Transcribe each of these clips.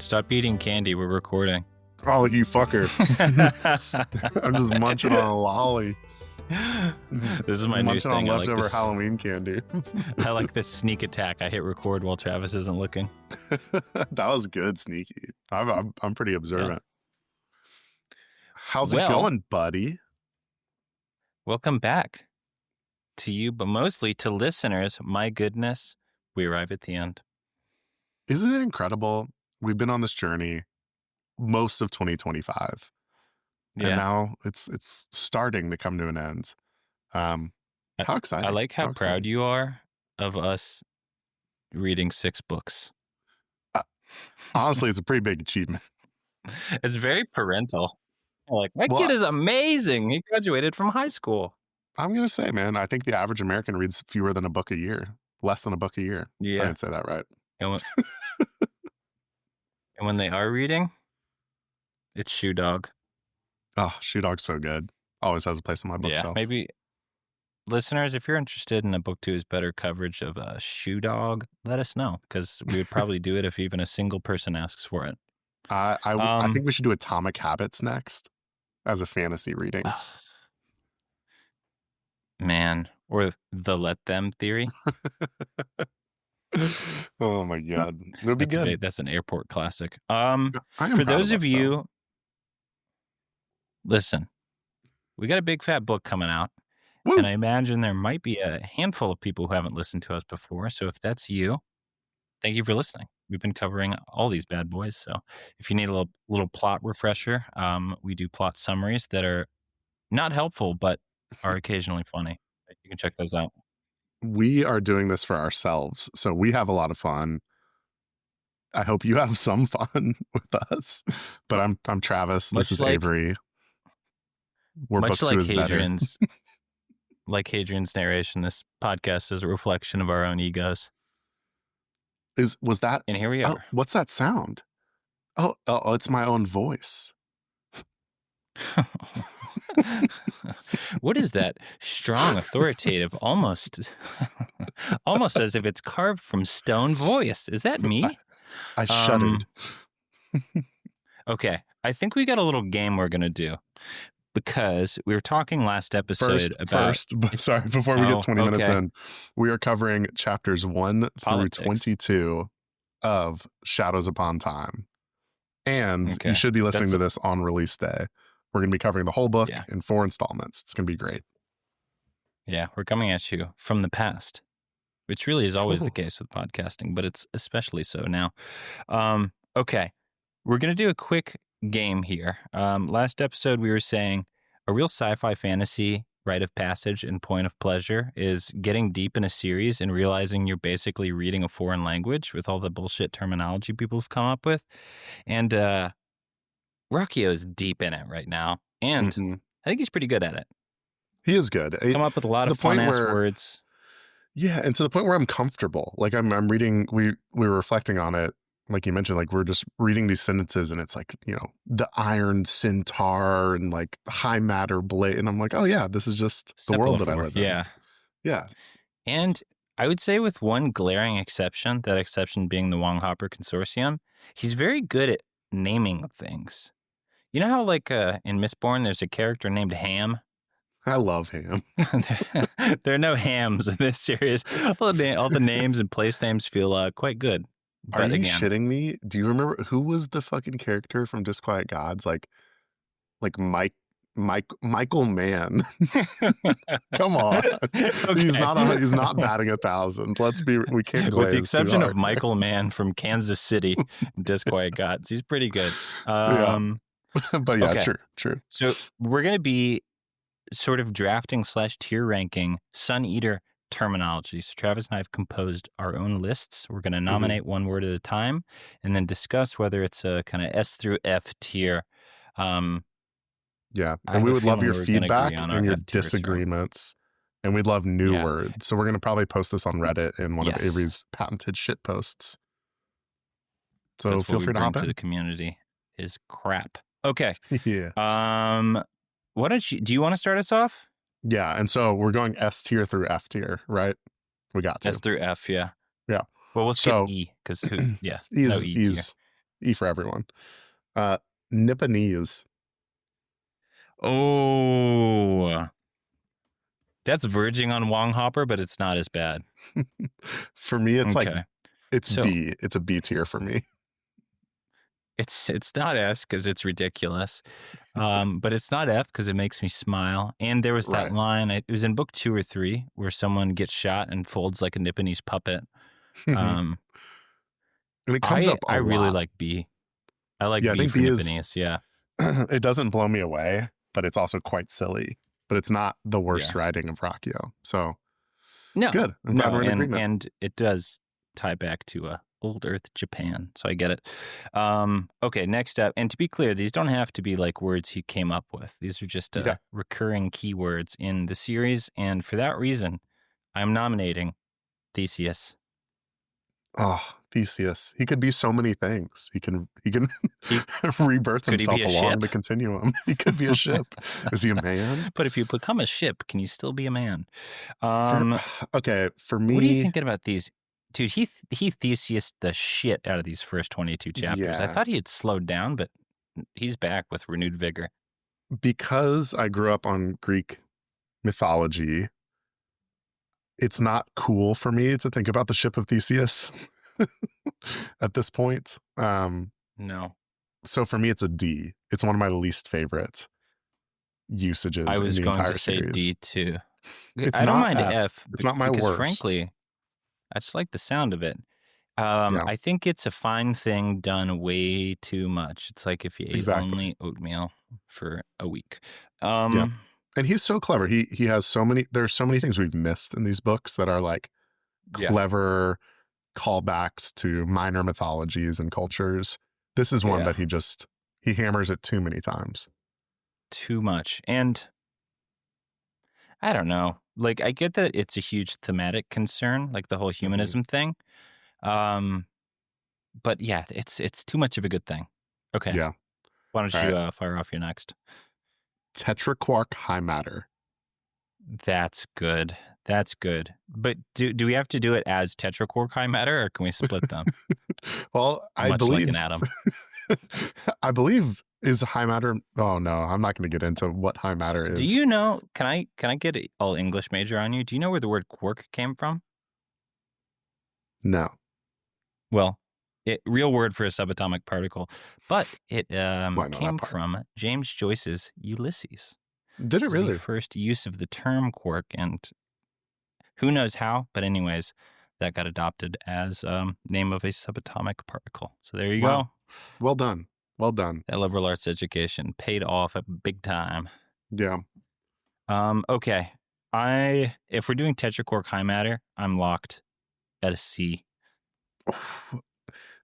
Stop eating candy. We're recording. Oh, you fucker. I'm just munching on a lolly. This is my new munching thing. on I leftover like this, Halloween candy. I like this sneak attack. I hit record while Travis isn't looking. That was good, Sneaky. I'm pretty observant. Yeah. How's it going, buddy? Welcome back to you, but mostly to listeners. My goodness, we arrive at the end. Isn't it incredible? We've been on this journey most of 2025. Yeah. And now it's starting to come to an end. How exciting. I like how proud you are of us reading 6 books. Honestly, it's a pretty big achievement. It's very parental. Like, my kid is amazing. He graduated from high school. I'm going to say, man, I think the average American reads fewer than a book a year. Less than a book a year. Yeah. I didn't say that right. And when they are reading, it's Shoe Dog. Oh, Shoe Dog's so good. Always has a place on my bookshelf. Yeah, maybe listeners, if you're interested in a Book 2 is Better coverage of Shoe Dog, let us know, because we would probably do it if even a single person asks for it. I think we should do Atomic Habits next as a fantasy reading. Man, or the Let Them theory. Oh my God. It'll be good. That's an airport classic. For those of you, listen, we got a big fat book coming out. Woo! And I imagine there might be a handful of people who haven't listened to us before. So if that's you, thank you for listening. We've been covering all these bad boys. So if you need a little plot refresher, we do plot summaries that are not helpful, but are occasionally funny. You can check those out. We are doing this for ourselves, so we have a lot of fun. I hope you have some fun with us. But I'm Travis. This is Avery. We're much like Hadrian's. Like Hadrian's narration, this podcast is a reflection of our own egos. Was that? And here we are. Oh, what's that sound? Oh, it's my own voice. What is that strong, authoritative, almost as if it's carved from stone voice? Is that me? I shuddered. Okay, I think we got a little game we're gonna do, because we were talking last episode before we get 20 minutes in, we are covering chapters 1 through 22 of Shadows Upon Time, and you should be listening to this on release day. We're going to be covering the whole book in 4 installments. It's going to be great. Yeah, we're coming at you from the past, which really is always the case with podcasting, but it's especially so now. Okay, we're going to do a quick game here. Last episode, we were saying a real sci-fi fantasy rite of passage and point of pleasure is getting deep in a series and realizing you're basically reading a foreign language with all the bullshit terminology people have come up with. And Ruocchio is deep in it right now, and I think he's pretty good at it. He is good. Come up with a lot of fun-ass words. Yeah, and to the point where I'm comfortable. Like I'm reading, we were reflecting on it, like you mentioned, like we're just reading these sentences, and it's like, the iron centaur and like high matter blade, and I'm like, oh yeah, this is just the world that I live in. Yeah. And I would say with one glaring exception, that exception being the Wong Hopper Consortium, he's very good at naming things. You know how, like, in Mistborn, there's a character named Ham? I love Ham. There are no Hams in this series. All the names and place names feel quite good. Are you shitting me? Do you remember who was the fucking character from Disquiet Gods? Like Michael Mann. Come on. Okay. He's not batting 1,000. We can't glaze. With the exception of Michael Mann from Kansas City, Disquiet Gods. He's pretty good. But yeah, okay. True. So we're going to be sort of drafting / tier ranking Sun Eater terminology. So Travis and I have composed our own lists. We're going to nominate one word at a time and then discuss whether it's a kind of S through F tier. Yeah, and we would love your feedback and your disagreements, and we'd love new words. So we're going to probably post this on Reddit in one of Avery's patented shit posts. So feel free to hop in. To the community is crap. Okay. Yeah. Do you want to start us off? Yeah, and so we're going S tier through F tier, right? We got to. S through F, yeah. Yeah. Well, we'll skip E, because E is E for everyone. Nipponese. Oh, that's verging on Wong Hopper, but it's not as bad. For me, it's like, Okay. it's B. It's a B tier for me. It's not S because it's ridiculous, but it's not F because it makes me smile. And there was that line, it was in book 2 or 3, where someone gets shot and folds like a Nipponese puppet. And it comes up a I really lot. like B. I like B I think for B Nipponese, yeah. It doesn't blow me away, but it's also quite silly. But it's not the worst writing of Ruocchio. So, good. I'm glad we're in agreement. And it does tie back to old Earth Japan, so I get it. Okay, next up, and to be clear, these don't have to be like words he came up with. These are just recurring keywords in the series, and for that reason, I'm nominating Theseus. Oh, Theseus. He could be so many things. He can rebirth himself along the continuum. He could be a ship. Is he a man? But if you become a ship, can you still be a man? Okay, for me... What are you thinking about these? Dude, he Theseus the shit out of these first 22 chapters. I thought he had slowed down, but he's back with renewed vigor. Because I grew up on Greek mythology, it's not cool for me to think about the ship of Theseus at this point. No. So for me, it's a D. It's one of my least favorite usages in the entire series. I was going to say D too. I don't mind F. It's not my worst. Frankly, I just like the sound of it. I think it's a fine thing done way too much. It's like if you ate only oatmeal for a week. And he's so clever. He has so many, there's so many things we've missed in these books that are like clever callbacks to minor mythologies and cultures. This is one that he hammers it too many times. Too much. And I don't know. Like, I get that it's a huge thematic concern, like the whole humanism thing. But yeah, it's too much of a good thing. Okay. Yeah. Why don't you fire off your next? Tetraquark high matter. That's good. That's good. But do we have to do it as tetraquark high matter, or can we split them? Well, I believe like an atom. I believe is high matter. Oh no, I'm not going to get into what high matter is. Do you know? Can I get an all English major on you? Do you know where the word quark came from? No. Well, real word for a subatomic particle, but it came from James Joyce's Ulysses. Did it really? The first use of the term quark, and who knows how, but anyways, that got adopted as name of a subatomic particle. So there you go. Well done. Well done. That liberal arts education paid off at big time. Yeah. Okay. If we're doing tetraquark high matter, I'm locked at a C.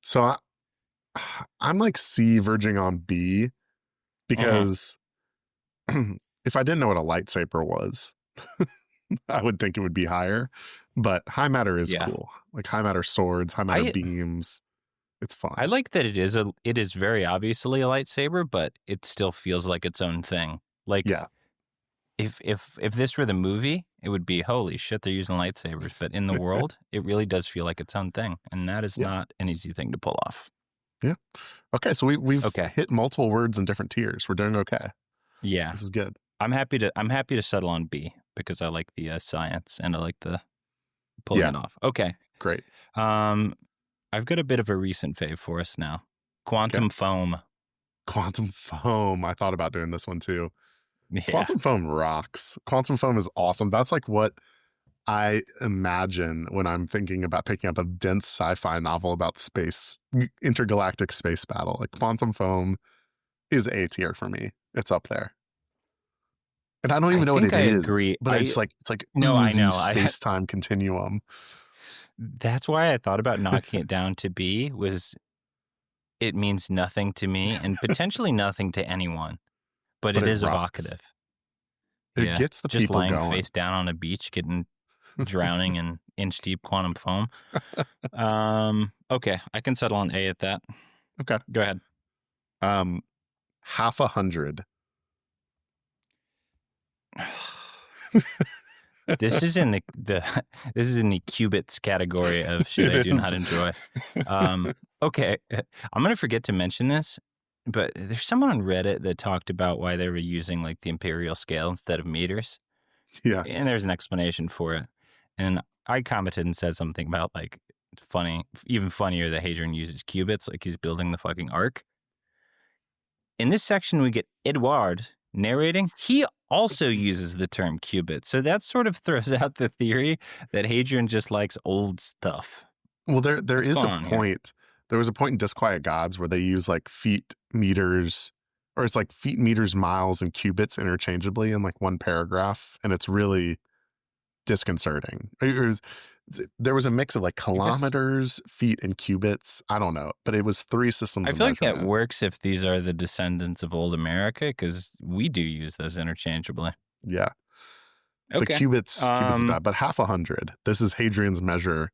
So I'm like C verging on B because if I didn't know what a lightsaber was, I would think it would be higher. But high matter is cool. Like high matter swords, high matter beams. It's fun. I like that it is very obviously a lightsaber, but it still feels like its own thing. Like if this were the movie, it would be holy shit, they're using lightsabers. But in the world, it really does feel like its own thing, and that is not an easy thing to pull off. Yeah. Okay, so we've hit multiple words in different tiers. We're doing okay. Yeah, this is good. I'm happy to settle on B because I like the science and I like the pulling it off. Okay, great. I've got a bit of a recent fave for us now. Quantum foam. Quantum foam. I thought about doing this one too. Yeah. Quantum foam rocks. Quantum foam is awesome. That's like what I imagine when I'm thinking about picking up a dense sci-fi novel about space, intergalactic space battle. Like quantum foam is A tier for me. It's up there. And I don't even know what it is. Agree. But it's like no, I know space-time continuum. That's why I thought about knocking it down to B. Was it means nothing to me and potentially nothing to anyone, but it is evocative. It gets the just people lying going. Face down on a beach, drowning in inch-deep quantum foam. Okay, I can settle on A at that. Okay, go ahead. 100. This is in the this is in the qubits category of shit I do not enjoy. Okay, I'm gonna forget to mention this, but there's someone on Reddit that talked about why they were using like the imperial scale instead of meters. Yeah, and there's an explanation for it. And I commented and said something about like funny, even funnier that Hadrian uses qubits, like he's building the fucking ark. In this section, we get Edward narrating. He also uses the term qubit. So that sort of throws out the theory that Hadrian just likes old stuff. Well, there is a point. There was a point in Disquiet Gods where they use like feet, meters, or it's like feet, meters, miles, and cubits interchangeably in like one paragraph. And it's really disconcerting. There was a mix of like kilometers, feet, and cubits. I don't know, but it was 3 systems. I feel like that works if these are the descendants of old America, because we do use those interchangeably. Yeah. Okay. The cubits is bad, but 1/2. This is Hadrian's measure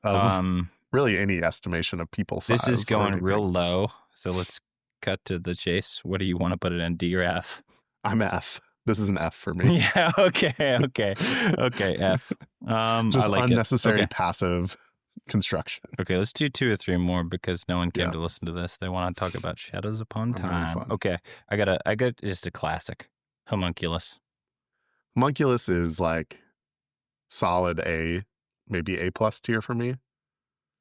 of really any estimation of people size. This is going real low, so let's cut to the chase. What do you want to put it in, D or F? I'm F. This is an F for me. Yeah, okay, F. Just like unnecessary passive construction. Okay, let's do 2 or 3 more because no one came to listen to this. They want to talk about Shadows Upon Time. Okay, I got just a classic, Homunculus. Homunculus is like solid A, maybe A+ tier for me.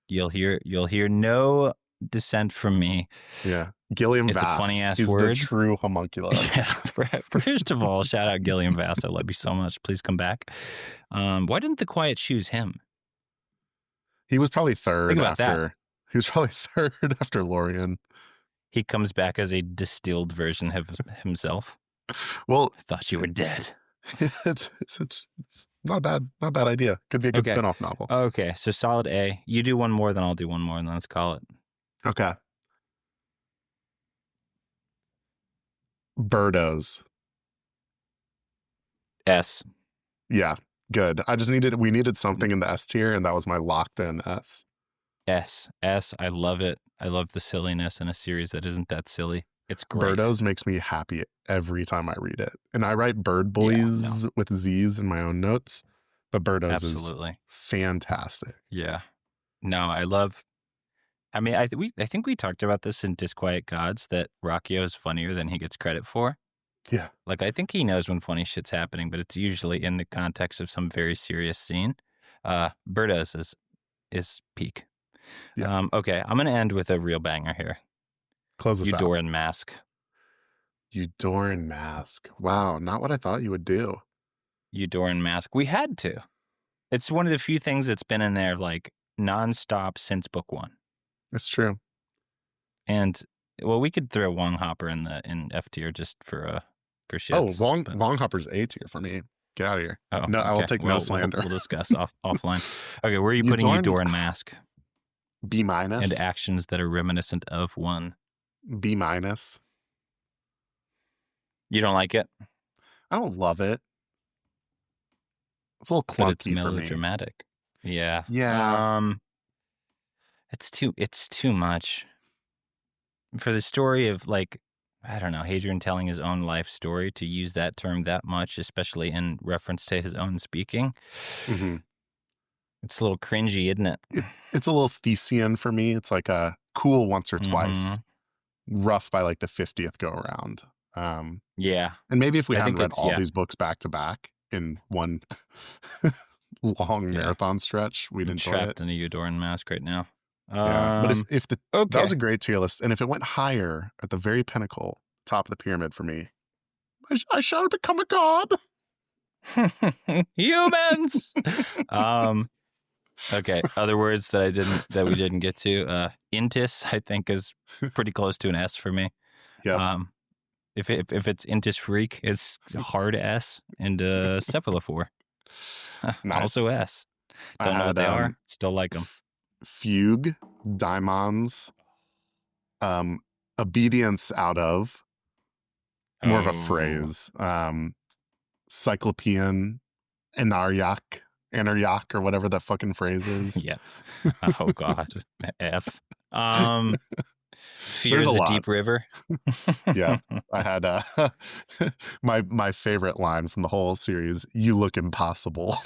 You'll hear no dissent from me. Yeah. Gilliam Vass. It's a funny ass He's word. The true homunculus. Yeah. First of all, shout out Gilliam Vass. I love you so much. Please come back. Why didn't the Quiet choose him? He was probably third after. He was probably third after Lorien. He comes back as a distilled version of himself. Well, I thought you were dead. It's not a bad idea. Could be a good spinoff novel. Okay, so solid A. You do one more, then I'll do one more, and then let's call it. Okay. Birdos. S. Yeah, good. We needed something in the S tier, and that was my locked in S. S. I love it. I love the silliness in a series that isn't that silly. It's great. Birdos makes me happy every time I read it. And I write Bird Boys with Z's in my own notes, but Birdos is fantastic. Yeah. No, I mean, I think we talked about this in Disquiet Gods, that Ruocchio is funnier than he gets credit for. Yeah. Like, I think he knows when funny shit's happening, but it's usually in the context of some very serious scene. Birdos is peak. Yeah. Okay, I'm going to end with a real banger here. Close us out. Eudoran Mask. Eudoran Mask. Wow, not what I thought you would do. Eudoran Mask. We had to. It's one of the few things that's been in there like nonstop since book 1. It's true. And well, we could throw Wong Hopper in F tier just for shits. Oh, Wong Hopper's A tier for me. Get out of here. Oh, no, okay. I will take no slander. We'll discuss offline. Okay, where are you putting Eudoran Mask? B-. And actions that are reminiscent of 1. B-. You don't like it? I don't love it. It's a little clunky but it's for me. Melodramatic. Yeah. Yeah. It's too much. For the story of, like, I don't know, Hadrian telling his own life story, to use that term that much, especially in reference to his own speaking. Mm-hmm. It's a little cringy, isn't it? It's a little Thesian for me. It's like a cool once or twice, rough by like the 50th go around. Yeah. And maybe if we hadn't read all these books back to back in one long marathon stretch, we'd enjoy it. Trapped in a Eudoran Mask right now. Yeah. But if that was a great tier list, and if it went higher at the very pinnacle, top of the pyramid for me, I shall become a god. Humans. Okay. Other words that we didn't get to. Intis, I think, is pretty close to an S for me. Yeah. If it's Intis Freak, it's hard S, and Cephalophore. Nice. Also S. Don't know what they are. Still like them. Fugue, Daimons, obedience out of, more of a phrase, Cyclopean, Anaryak, or whatever that fucking phrase is. Yeah. Oh God. F. Fear is a deep river. Yeah, I had my favorite line from the whole series. You look impossible.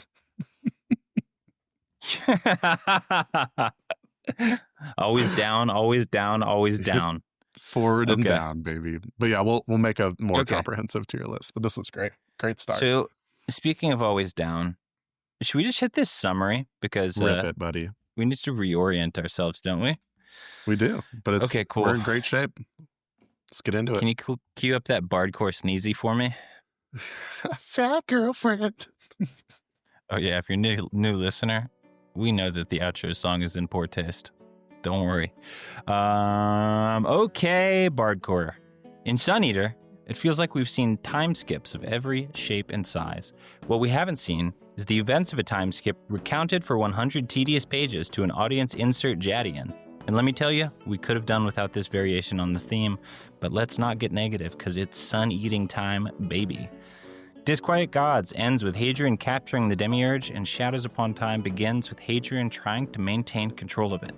Always down, always down, always down. Forward and down, baby. But yeah, we'll make a more comprehensive tier list. But this was great. Great start. So speaking of always down, should we just hit this summary? Because rip it, buddy. We need to reorient ourselves, don't we? We do. But it's okay, cool. We're in great shape. Let's get into it. Can you cue up that bardcore sneezy for me? Fat girlfriend. Oh yeah, if you're new listener, we know that the outro song is in poor taste. Don't worry. Okay, bardcore. In Sun Eater, it feels like we've seen time skips of every shape and size. What we haven't seen is the events of a time skip recounted for 100 tedious pages to an audience insert Hadrian. And let me tell you, we could have done without this variation on the theme, but let's not get negative, because it's sun-eating time, baby. Disquiet Gods ends with Hadrian capturing the Demiurge, and Shadows Upon Time begins with Hadrian trying to maintain control of it.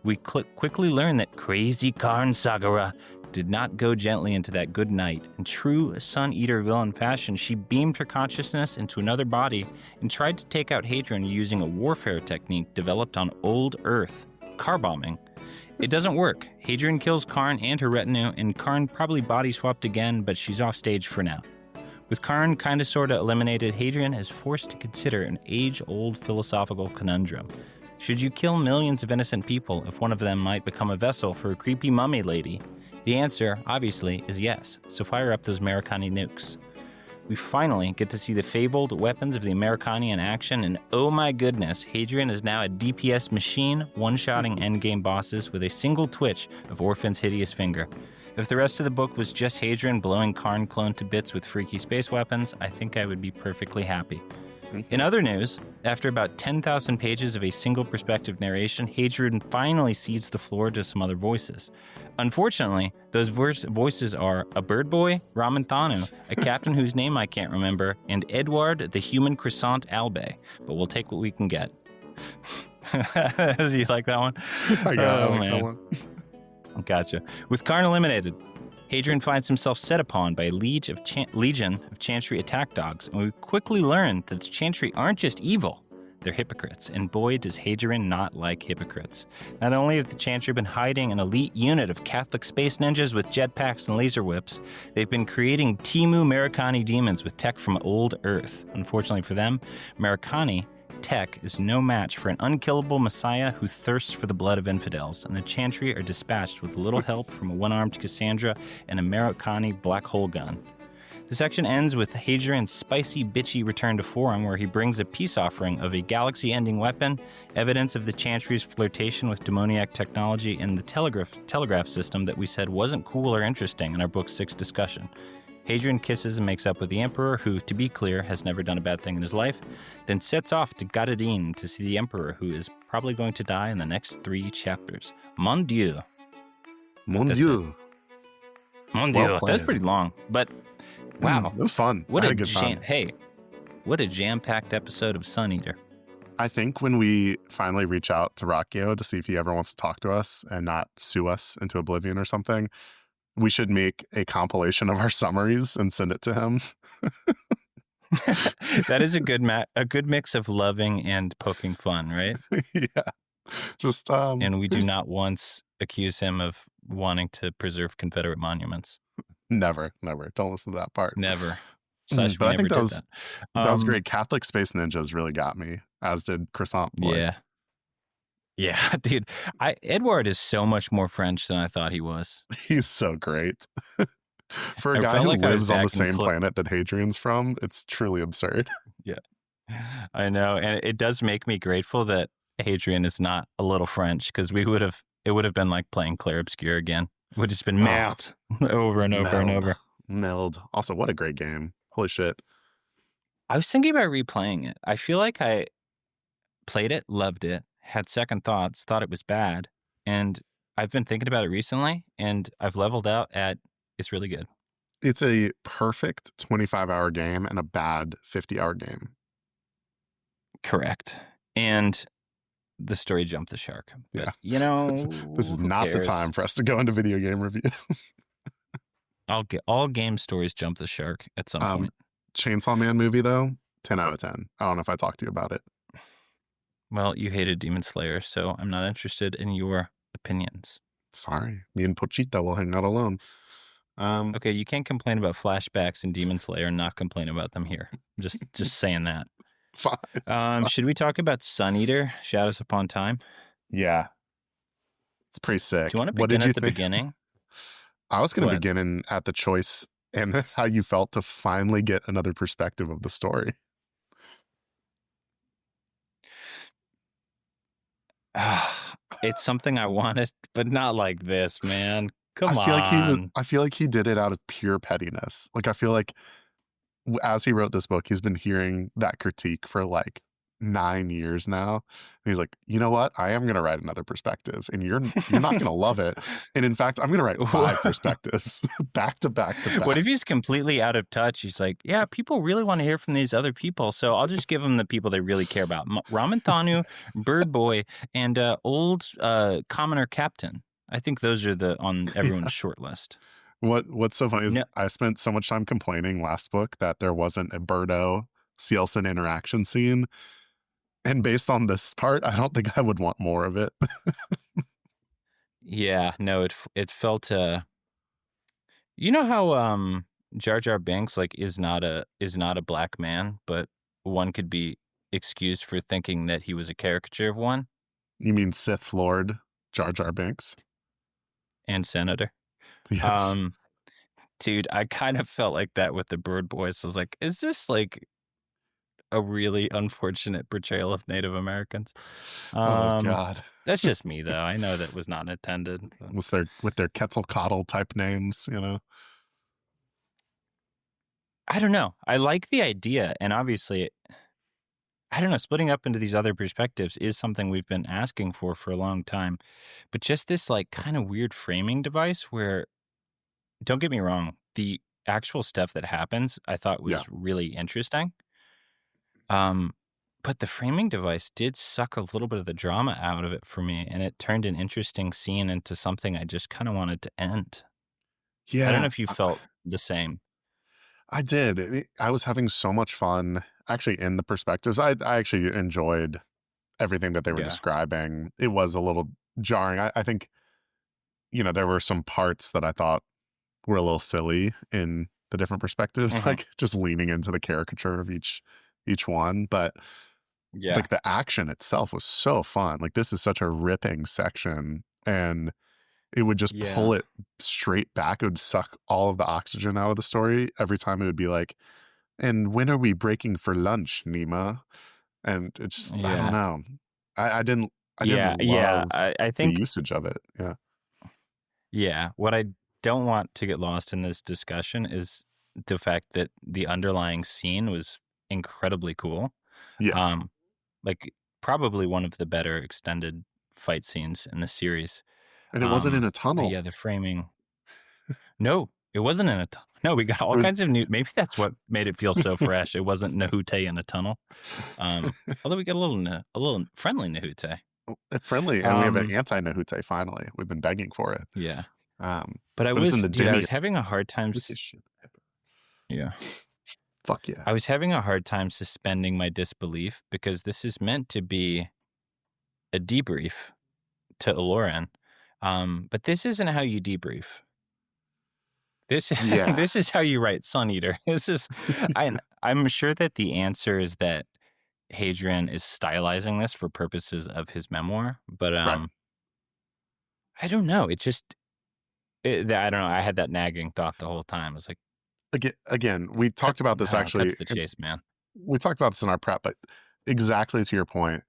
We quickly learn that crazy Karn Sagara did not go gently into that good night. In true Sun Eater villain fashion, she beamed her consciousness into another body and tried to take out Hadrian using a warfare technique developed on old Earth, car bombing. It doesn't work. Hadrian kills Karn and her retinue, and Karn probably body swapped again, but she's off stage for now. With Karn kinda sorta eliminated, Hadrian is forced to consider an age-old philosophical conundrum. Should you kill millions of innocent people if one of them might become a vessel for a creepy mummy lady? The answer, obviously, is yes, so fire up those Americani nukes. We finally get to see the fabled weapons of the Americani in action, and oh my goodness, Hadrian is now a DPS machine, one-shotting endgame bosses with a single twitch of Orphan's hideous finger. If the rest of the book was just Hadrian blowing Karn clone to bits with freaky space weapons, I think I would be perfectly happy. In other news, after about 10,000 pages of a single perspective narration, Hadrian finally cedes the floor to some other voices. Unfortunately, those voices are a bird boy, Ramanthanu, a captain whose name I can't remember, and Edward the human croissant Albe, but we'll take what we can get. Do you like that one? I like that one. Gotcha. With Karn eliminated, Hadrian finds himself set upon by a legion of Chantry attack dogs, and we quickly learn that the Chantry aren't just evil, they're hypocrites, and boy does Hadrian not like hypocrites. Not only have the Chantry been hiding an elite unit of Catholic space ninjas with jetpacks and laser whips, they've been creating Timu Americani demons with tech from old Earth. Unfortunately for them, Americani tech is no match for an unkillable messiah who thirsts for the blood of infidels, and the Chantry are dispatched with little help from a one-armed Cassandra and a Americani black hole gun. The section ends with Hadrian's spicy, bitchy return to Forum, where he brings a peace offering of a galaxy-ending weapon, evidence of the Chantry's flirtation with demoniac technology, and the telegraph system that we said wasn't cool or interesting in our Book 6 discussion. Hadrian kisses and makes up with the Emperor, who, to be clear, has never done a bad thing in his life, then sets off to Gadadin to see the Emperor, who is probably going to die in the next 3 chapters. Mon Dieu. Mon Dieu. Mon Dieu. That's pretty long, but wow. It was fun. What a good time. Hey, what a jam-packed episode of Sun Eater. I think when we finally reach out to Ruocchio to see if he ever wants to talk to us and not sue us into oblivion or something, we should make a compilation of our summaries and send it to him. That is a good mix of loving and poking fun, right? Yeah. Just and we do not once accuse him of wanting to preserve Confederate monuments. Never. Don't listen to that part. Never. But I think that was great. Catholic Space Ninjas really got me, as did Croissant Boy. Yeah, dude. Edward is so much more French than I thought he was. He's so great. For a guy who lives on the same planet that Hadrian's from, it's truly absurd. Yeah, I know. And it does make me grateful that Hadrian is not a little French, because it would have been like playing Clair Obscur again. It would have just been meld over and over and over. Meld. Also, what a great game. Holy shit. I was thinking about replaying it. I feel like I played it, loved it, had second thoughts, thought it was bad, and I've been thinking about it recently, and I've leveled out at it's really good. It's a perfect 25-hour game and a bad 50-hour game. Correct. And the story jumped the shark. But, yeah. This is who not cares? the time for us to go into video game review. All game stories jump the shark at some point. Chainsaw Man movie, though, 10 out of 10. I don't know if I talked to you about it. Well, you hated Demon Slayer, so I'm not interested in your opinions. Sorry. Me and Pochita will hang out alone. Okay, you can't complain about flashbacks in Demon Slayer and not complain about them here. Just saying that. Fine. Should we talk about Sun Eater, Shadows Upon Time? Yeah. It's pretty sick. Do you want to begin at the beginning? I was going to begin at the choice and how you felt to finally get another perspective of the story. It's something I wanted, but not like this, man. Come on. I feel like he did it out of pure pettiness. Like, I feel like as he wrote this book, he's been hearing that critique for like 9 years now. And he's like, you know what? I am going to write another perspective and you're not going to love it. And in fact, I'm going to write 5 perspectives back to back to back. What if he's completely out of touch? He's like, yeah, people really want to hear from these other people. So I'll just give them the people they really care about. Ramanthanu, Bird Boy, and old Commoner Captain. I think those are on everyone's short list. What's so funny is I spent so much time complaining last book that there wasn't a Birdo Cielson interaction scene. And based on this part, I don't think I would want more of it. Yeah, no, it felt you know how Jar Jar Binks is not a black man, but one could be excused for thinking that he was a caricature of one? You mean Sith Lord Jar Jar Binks? And Senator. Yes. Dude, I kind of felt like that with the Bird Boys. I was like, is this like a really unfortunate portrayal of Native Americans? Oh God. That's just me though. I know that was not intended. With their Quetzalcoatl type names, you know? I don't know. I like the idea, and obviously I don't know, splitting up into these other perspectives is something we've been asking for a long time. But just this like kind of weird framing device where, don't get me wrong, the actual stuff that happens I thought was really interesting. But the framing device did suck a little bit of the drama out of it for me, and it turned an interesting scene into something I just kind of wanted to end. Yeah. I don't know if you felt the same. I did. I was having so much fun actually in the perspectives. I actually enjoyed everything that they were describing. It was a little jarring. I think, there were some parts that I thought were a little silly in the different perspectives, like just leaning into the caricature of each one. But like the action itself was so fun. Like this is such a ripping section, and it would just pull it straight back. It would suck all of the oxygen out of the story every time. It would be like, and when are we breaking for lunch, Nima? And it just, I don't know. I didn't love I think the usage of it. Yeah. Yeah. What I don't want to get lost in this discussion is the fact that the underlying scene was incredibly cool. Yes. Like probably one of the better extended fight scenes in the series. And it wasn't in a tunnel. Yeah, the framing. No, it wasn't in a tunnel. No, we got all kinds of new. Maybe that's what made it feel so fresh. It wasn't Nahute in a tunnel. Although we got a little friendly Nahute. Friendly, and we have an anti-Nahute finally. We've been begging for it. Yeah. But I was having a hard time. Yeah. Fuck yeah. I was having a hard time suspending my disbelief because this is meant to be a debrief to Aloran. But this isn't how you debrief. This is how you write Sun Eater. I'm sure that the answer is that Hadrian is stylizing this for purposes of his memoir, but I don't know. I don't know. I had that nagging thought the whole time. I was like, again, we talked about this actually. Cut to the chase, man. We talked about this in our prep, but exactly to your point,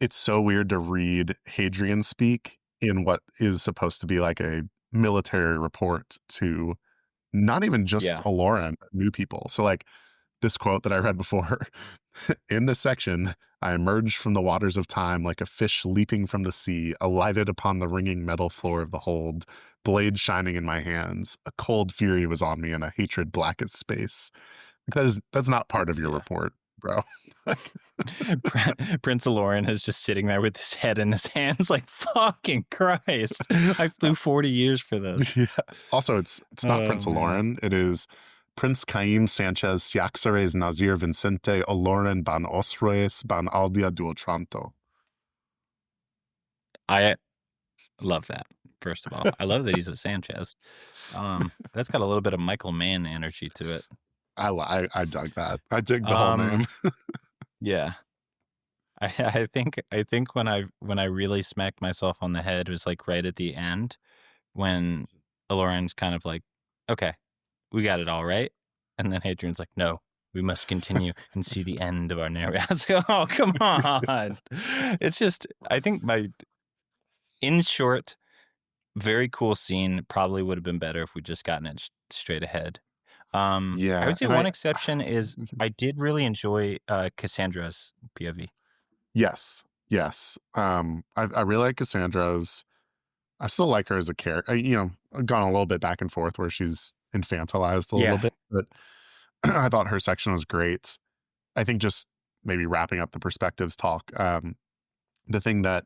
it's so weird to read Hadrian speak in what is supposed to be like a military report to not even just Aloran, but new people. So like this quote that I read before, in this section, I emerged from the waters of time like a fish leaping from the sea, alighted upon the ringing metal floor of the hold, blade shining in my hands. A cold fury was on me and a hatred black as space. That's not part of your report. bro. Prince Aloran is just sitting there with his head in his hands, like, fucking Christ. I flew 40 years for this. Yeah. Also, it's not Prince Aloran. It is Prince Caim Sanchez Siaxares Nazir Vincente Aloran ban Osroes ban Aldia do Otranto. I love that, first of all. I love that he's a Sanchez. That's got a little bit of Michael Mann energy to it. I dug that. I dig the whole name. Yeah. I think when I really smacked myself on the head was like right at the end when Aloran's kind of like, okay, we got it all right. And then Hadrian's like, no, we must continue and see the end of our narrative. I was like, oh, come on. It's just, I think in short, very cool scene. Probably would have been better if we just gotten it straight ahead. Yeah. I would say one exception is I did really enjoy Cassandra's POV. Yes. I really like Cassandra's. I still like her as a character. I've gone a little bit back and forth where she's infantilized a little bit, but I thought her section was great. I think just maybe wrapping up the perspectives talk, the thing that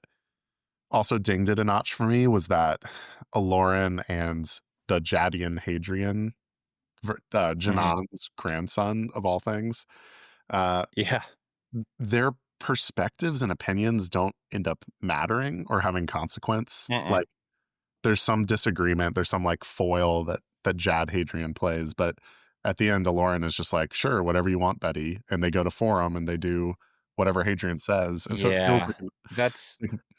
also dinged it a notch for me was that Aloran and the Jadian Hadrian, Janon's grandson of all things, their perspectives and opinions don't end up mattering or having consequence. Like there's some disagreement, there's some like foil that Jad Hadrian plays, but at the end Aloran is just like, sure, whatever you want, Betty, and they go to forum and they do whatever Hadrian says, and so it feels like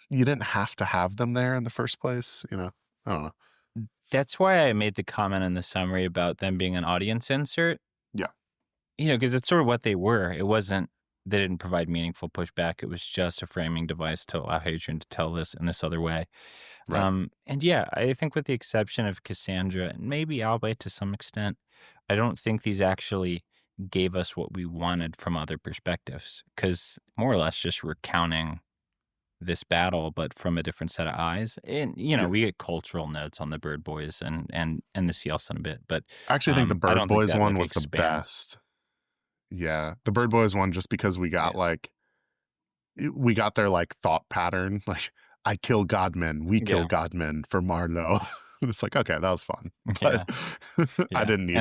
you didn't have to have them there in the first place. I don't know. That's why I made the comment in the summary about them being an audience insert. Yeah. Because it's sort of what they were. It wasn't, they didn't provide meaningful pushback. It was just a framing device to allow Hadrian to tell this in this other way. Right. And yeah, I think with the exception of Cassandra and maybe Albay to some extent, I don't think these actually gave us what we wanted from other perspectives, because more or less just recounting this battle, but from a different set of eyes. And, we get cultural notes on the Bird Boys and the Cielson a bit, but I actually think the Bird Boys one was the best. Yeah. The Bird Boys one, just because we got their like thought pattern. Like, I kill godmen, we kill godmen for Marlowe. It's like, okay, that was fun. But I didn't need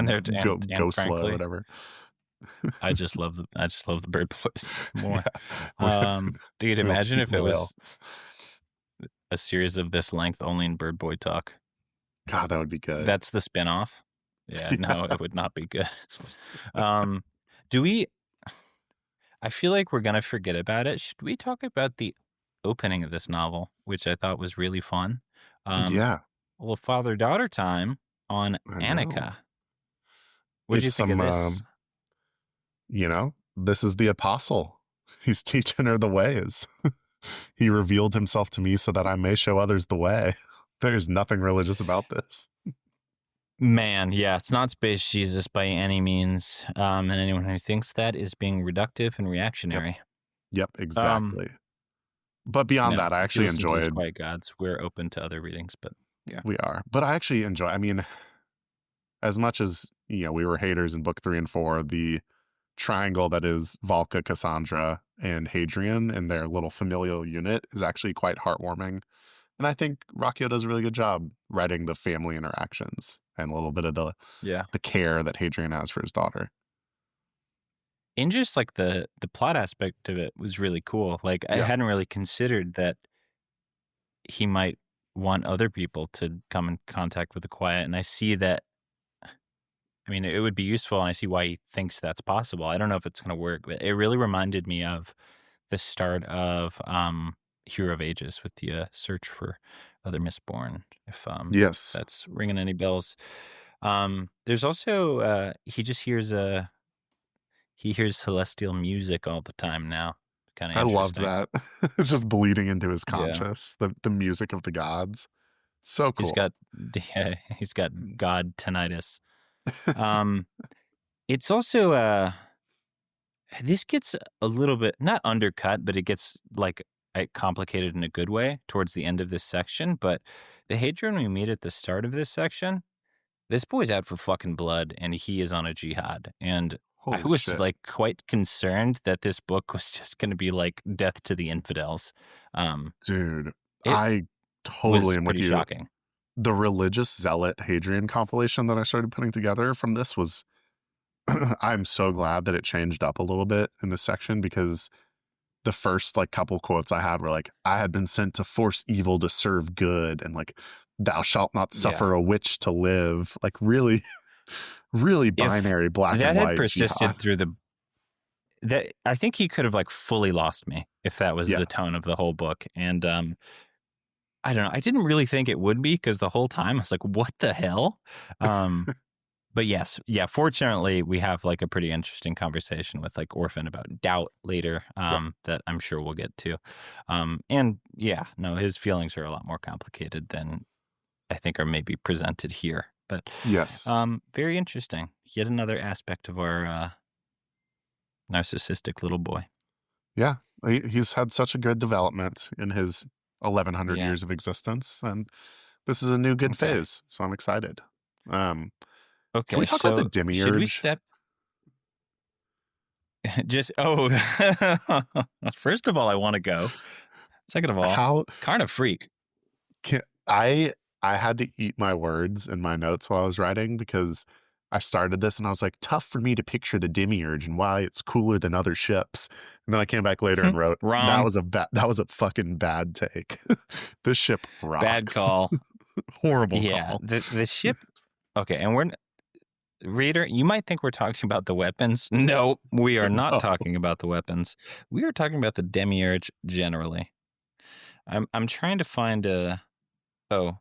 go slow or whatever. I just love the Bird Boys more. Dude, imagine if it was a series of this length only in Bird Boy talk. God, that would be good. That's the spinoff. Yeah, no, it would not be good. I feel like we're gonna forget about it. Should we talk about the opening of this novel, which I thought was really fun? Well, father-daughter time on Annika. What did you think of this? This is the apostle. He's teaching her the ways. He revealed himself to me so that I may show others the way. There's nothing religious about this. Man, yeah, it's not Space Jesus by any means. And anyone who thinks that is being reductive and reactionary. Yep, exactly. But beyond that, I actually enjoyed Quiet Gods. We're open to other readings, but yeah. We are. But I actually enjoy, as much as, we were haters in book 3 and 4, the triangle that is Valka, Cassandra, and Hadrian and their little familial unit is actually quite heartwarming. And I think Ruocchio does a really good job writing the family interactions and a little bit of the care that Hadrian has for his daughter. And just like the plot aspect of it was really cool. Like I hadn't really considered that he might want other people to come in contact with the Quiet. And I see that, it would be useful, and I see why he thinks that's possible. I don't know if it's going to work, but it really reminded me of the start of Hero of Ages with the search for other Mistborn, if that's ringing any bells. There's also, he hears celestial music all the time now. Kind of I love that. It's just bleeding into his conscious, the music of the gods. So cool. He's got god tinnitus. It's also this gets a little bit not undercut, but it gets like complicated in a good way towards the end of this section. But the Hadrian we meet at the start of this section, this boy's out for fucking blood, and he is on a jihad. And I was like quite concerned that this book was just going to be like death to the infidels. Dude, I totally am with you. Shocking. The religious zealot Hadrian compilation that I started putting together from this was, I'm so glad that it changed up a little bit in this section, because the first like couple quotes I had were like, I had been sent to force evil to serve good, and like, thou shalt not suffer a witch to live. Like really, really binary black and white. That had persisted through that. I think he could have like fully lost me if that was the tone of the whole book. And I don't know. I didn't really think it would be, because the whole time I was like, what the hell? But yes, fortunately, we have like a pretty interesting conversation with like Orphan about doubt later that I'm sure we'll get to. And his feelings are a lot more complicated than I think are maybe presented here. But yes, very interesting. Yet another aspect of our narcissistic little boy. Yeah, he's had such a good development in his 1,100 years of existence, and this is a new good phase. So I'm excited. Okay, can we talk about the demiurge? Should we step? First of all, I want to go. Second of all, kind of freak. I had to eat my words in my notes while I was writing, because I started this and I was like, tough for me to picture the demiurge and why it's cooler than other ships. And then I came back later and wrote, Wrong. that was a fucking bad take. This ship rocks. Bad call. Horrible call. Yeah, the ship. Okay, and reader, you might think we're talking about the weapons. No, we are not talking about the weapons. We are talking about the demiurge generally. I'm trying to find a. I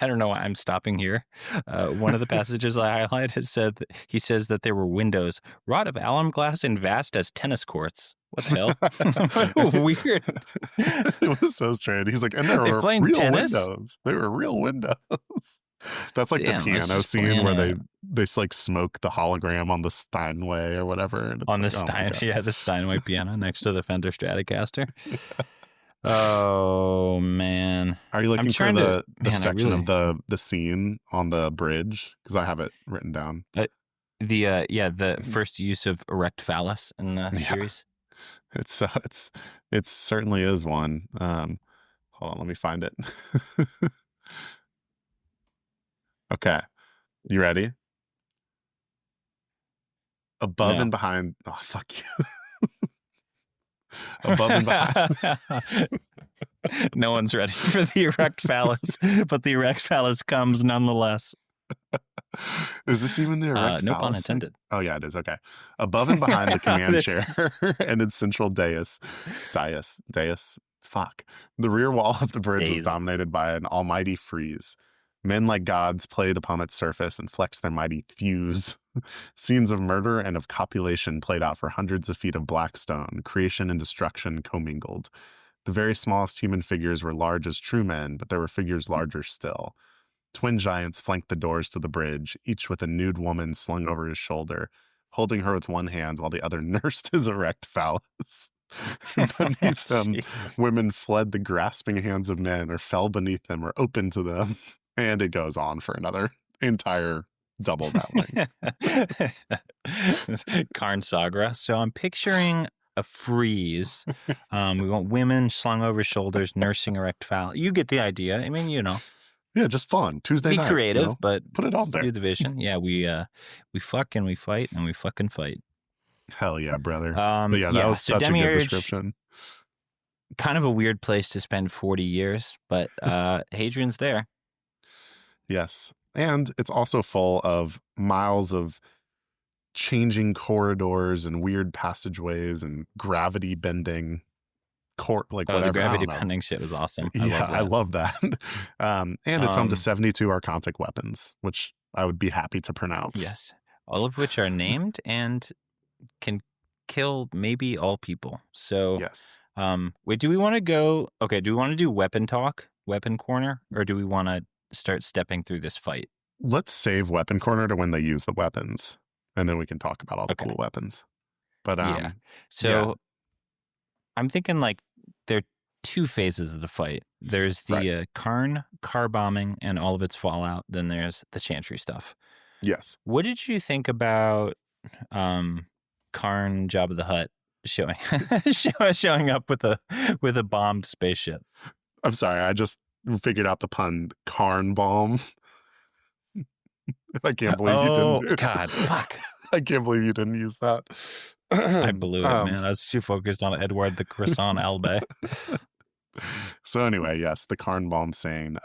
don't know why I'm stopping here. One of the passages I highlighted he says that there were windows wrought of alum glass and vast as tennis courts. What the hell? Weird. It was so strange. He's like, and there were real windows. There were real windows. That's like the piano scene where they like smoke the hologram on the Steinway or whatever. And it's on like, the Steinway piano next to the Fender Stratocaster. Oh man, are you looking for the section of the scene on the bridge? Because I have it written down. The first use of erect phallus in the series. It certainly is one. Hold on, let me find it. Okay, you ready? Above and behind. Oh, fuck you. Above and behind. No one's ready for the erect phallus, but the erect phallus comes nonetheless. Is this even the erect phallus? No pun intended. Oh, yeah, it is. Okay. Above and behind the command chair and its central dais. Fuck. The rear wall of the bridge was dominated by an almighty frieze. Men like gods played upon its surface and flexed their mighty thews. Scenes of murder and of copulation played out for hundreds of feet of black stone, creation and destruction commingled. The very smallest human figures were large as true men, but there were figures larger still. Twin giants flanked the doors to the bridge, each with a nude woman slung over his shoulder, holding her with one hand while the other nursed his erect phallus. Beneath them, women fled the grasping hands of men, or fell beneath them, or opened to them. And it goes on for another entire double that length. Karn Sagra. So I'm picturing a frieze. We want women slung over shoulders, nursing erect phallus. You get the idea. I mean, Yeah, just fun. Tuesday night. Be creative, but put it on there. Do the vision. Yeah, we fuck and we fight and we fucking fight. Hell yeah, brother. But yeah, that was such a good description. Kind of a weird place to spend 40 years, but Hadrian's there. Yes. And it's also full of miles of changing corridors and weird passageways and gravity bending whatever. The gravity bending shit was awesome. I love that. And it's home to 72 archontic weapons, which I would be happy to pronounce. Yes. All of which are named and can kill maybe all people. So yes. Wait, do we want to go? Okay, do we want to do weapon talk, weapon corner, or do we want to start stepping through this fight? Let's save weapon corner to when they use the weapons, and then we can talk about all the cool weapons. But I'm thinking like there are two phases of the fight. There's the Karn car bombing and all of its fallout. Then there's the Chantry stuff. Yes. What did you think about Karn Jabba the Hutt showing up with a bombed spaceship. I'm sorry, I just figured out the pun. Karn bomb. I can't believe you didn't. Oh God, fuck! I can't believe you didn't use that. I blew it, man. I was too focused on Edward the Croissant Albay. So anyway, yes, the Karn bomb scene.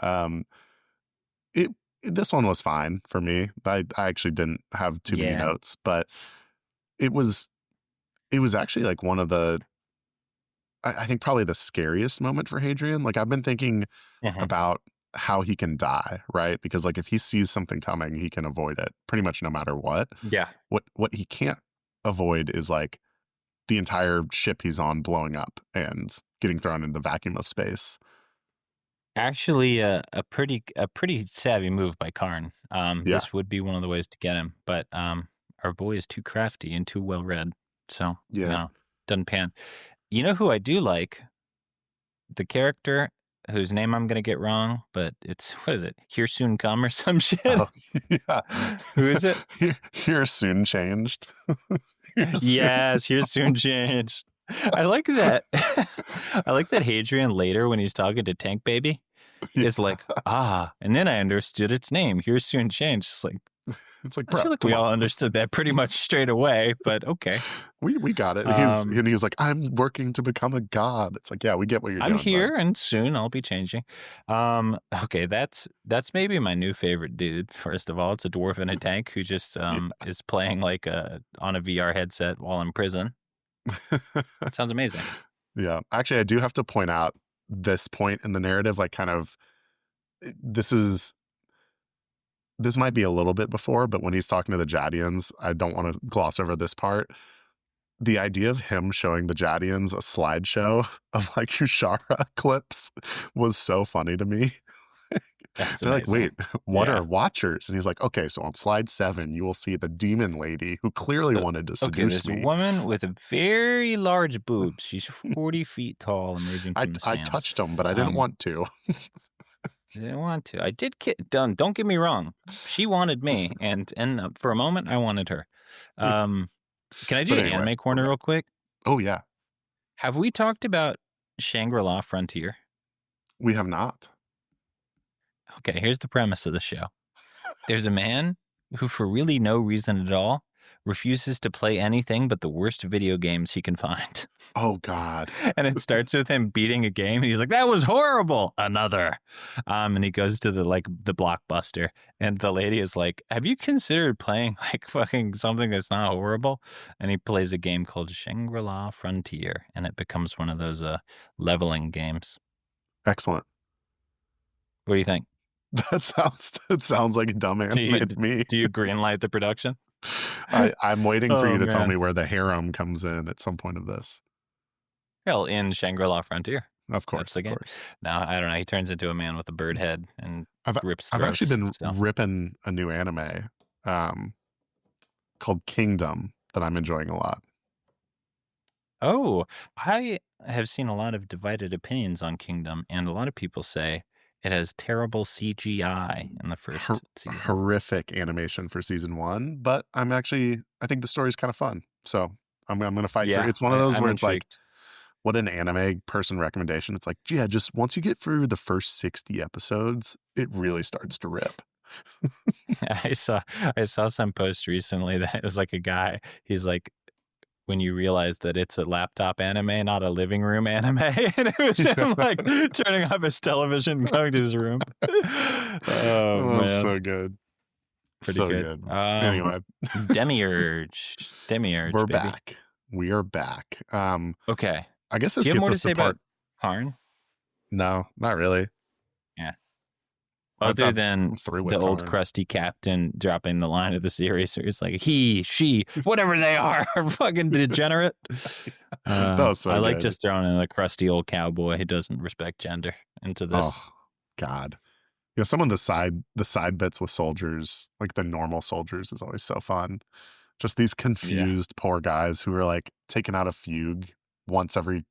This one was fine for me. I actually didn't have too many notes, but it was actually like one of the, I think probably the scariest moment for Hadrian. Like I've been thinking about how he can die, right? Because like if he sees something coming, he can avoid it pretty much no matter what. Yeah. What he can't avoid is like the entire ship he's on blowing up and getting thrown in the vacuum of space. Actually, a pretty savvy move by Karn. This would be one of the ways to get him, but our boy is too crafty and too well read, so no, doesn't pan. You know who I do like? The character whose name I'm gonna get wrong, but it's, what is it? Here Soon Come or some shit. Oh, yeah. Who is it? Here Soon Changed. Yes, Here Soon Changed. I like that. I like that Hadrian later, when he's talking to Tank Baby, is like, and then I understood its name. Here Soon Changed. It's like, bro, I feel like we all understood that pretty much straight away, but okay. We got it. And he's like, I'm working to become a god. It's like, yeah, we get what you're doing. I'm here, and soon I'll be changing. Okay, that's maybe my new favorite dude. First of all, it's a dwarf in a tank who just is playing like on a VR headset while in prison. Sounds amazing. Yeah. Actually, I do have to point out this point in the narrative, like kind of, this might be a little bit before, but when he's talking to the Jadians, I don't want to gloss over this part. The idea of him showing the Jadians a slideshow of like Ushara clips was so funny to me. They're like, wait, what are Watchers? And he's like, okay, so on slide 7, you will see the demon lady who clearly wanted to seduce me. There's a woman with a very large boobs. She's 40 feet tall, emerging from the sands. I touched him, but I didn't want to. I didn't want to. I did don't get me wrong. She wanted me, and for a moment, I wanted her. Can I do an anime corner real quick? Oh, yeah. Have we talked about Shangri-La Frontier? We have not. Okay, here's the premise of the show. There's a man who, for really no reason at all, refuses to play anything but the worst video games he can find. Oh, God. And it starts with him beating a game. And he's like, that was horrible. Another. And he goes to the Blockbuster. And the lady is like, have you considered playing like fucking something that's not horrible? And he plays a game called Shangri-La Frontier. And it becomes one of those leveling games. Excellent. What do you think? That sounds like a dumb anime to me. Do you greenlight the production? I'm waiting for you to tell me where the harem comes in at some point of this. Well, in Shangri-La Frontier. Of course, the game. Of course. No, I don't know. He turns into a man with a bird head and rips throats. I've actually been ripping a new anime called Kingdom that I'm enjoying a lot. Oh, I have seen a lot of divided opinions on Kingdom, and a lot of people say it has terrible CGI in the first season. Horrific animation for season 1, but I think the story's kind of fun. So I'm going to fight through. It's one of those where it's like, what an anime person recommendation. It's like, yeah, just once you get through the first 60 episodes, it really starts to rip. I saw some post recently that it was like a guy, he's like, when you realize that it's a laptop anime, not a living room anime. And it was him like turning off his television and going to his room. Oh, man. So good. Pretty good. Anyway. Demiurge. We're baby. Back. We are back. Okay. I guess this gets us to say part. About Karn? No, not really. Yeah. Other than the old crusty captain dropping the line of the series, where it's like, he, she, whatever they are fucking degenerate. That was so I like good. just throwing in a crusty old cowboy who doesn't respect gender into this. Oh, God. Yeah, some of the side bits with soldiers, like the normal soldiers, is always so fun. Just these confused poor guys who are like taking out a fugue once every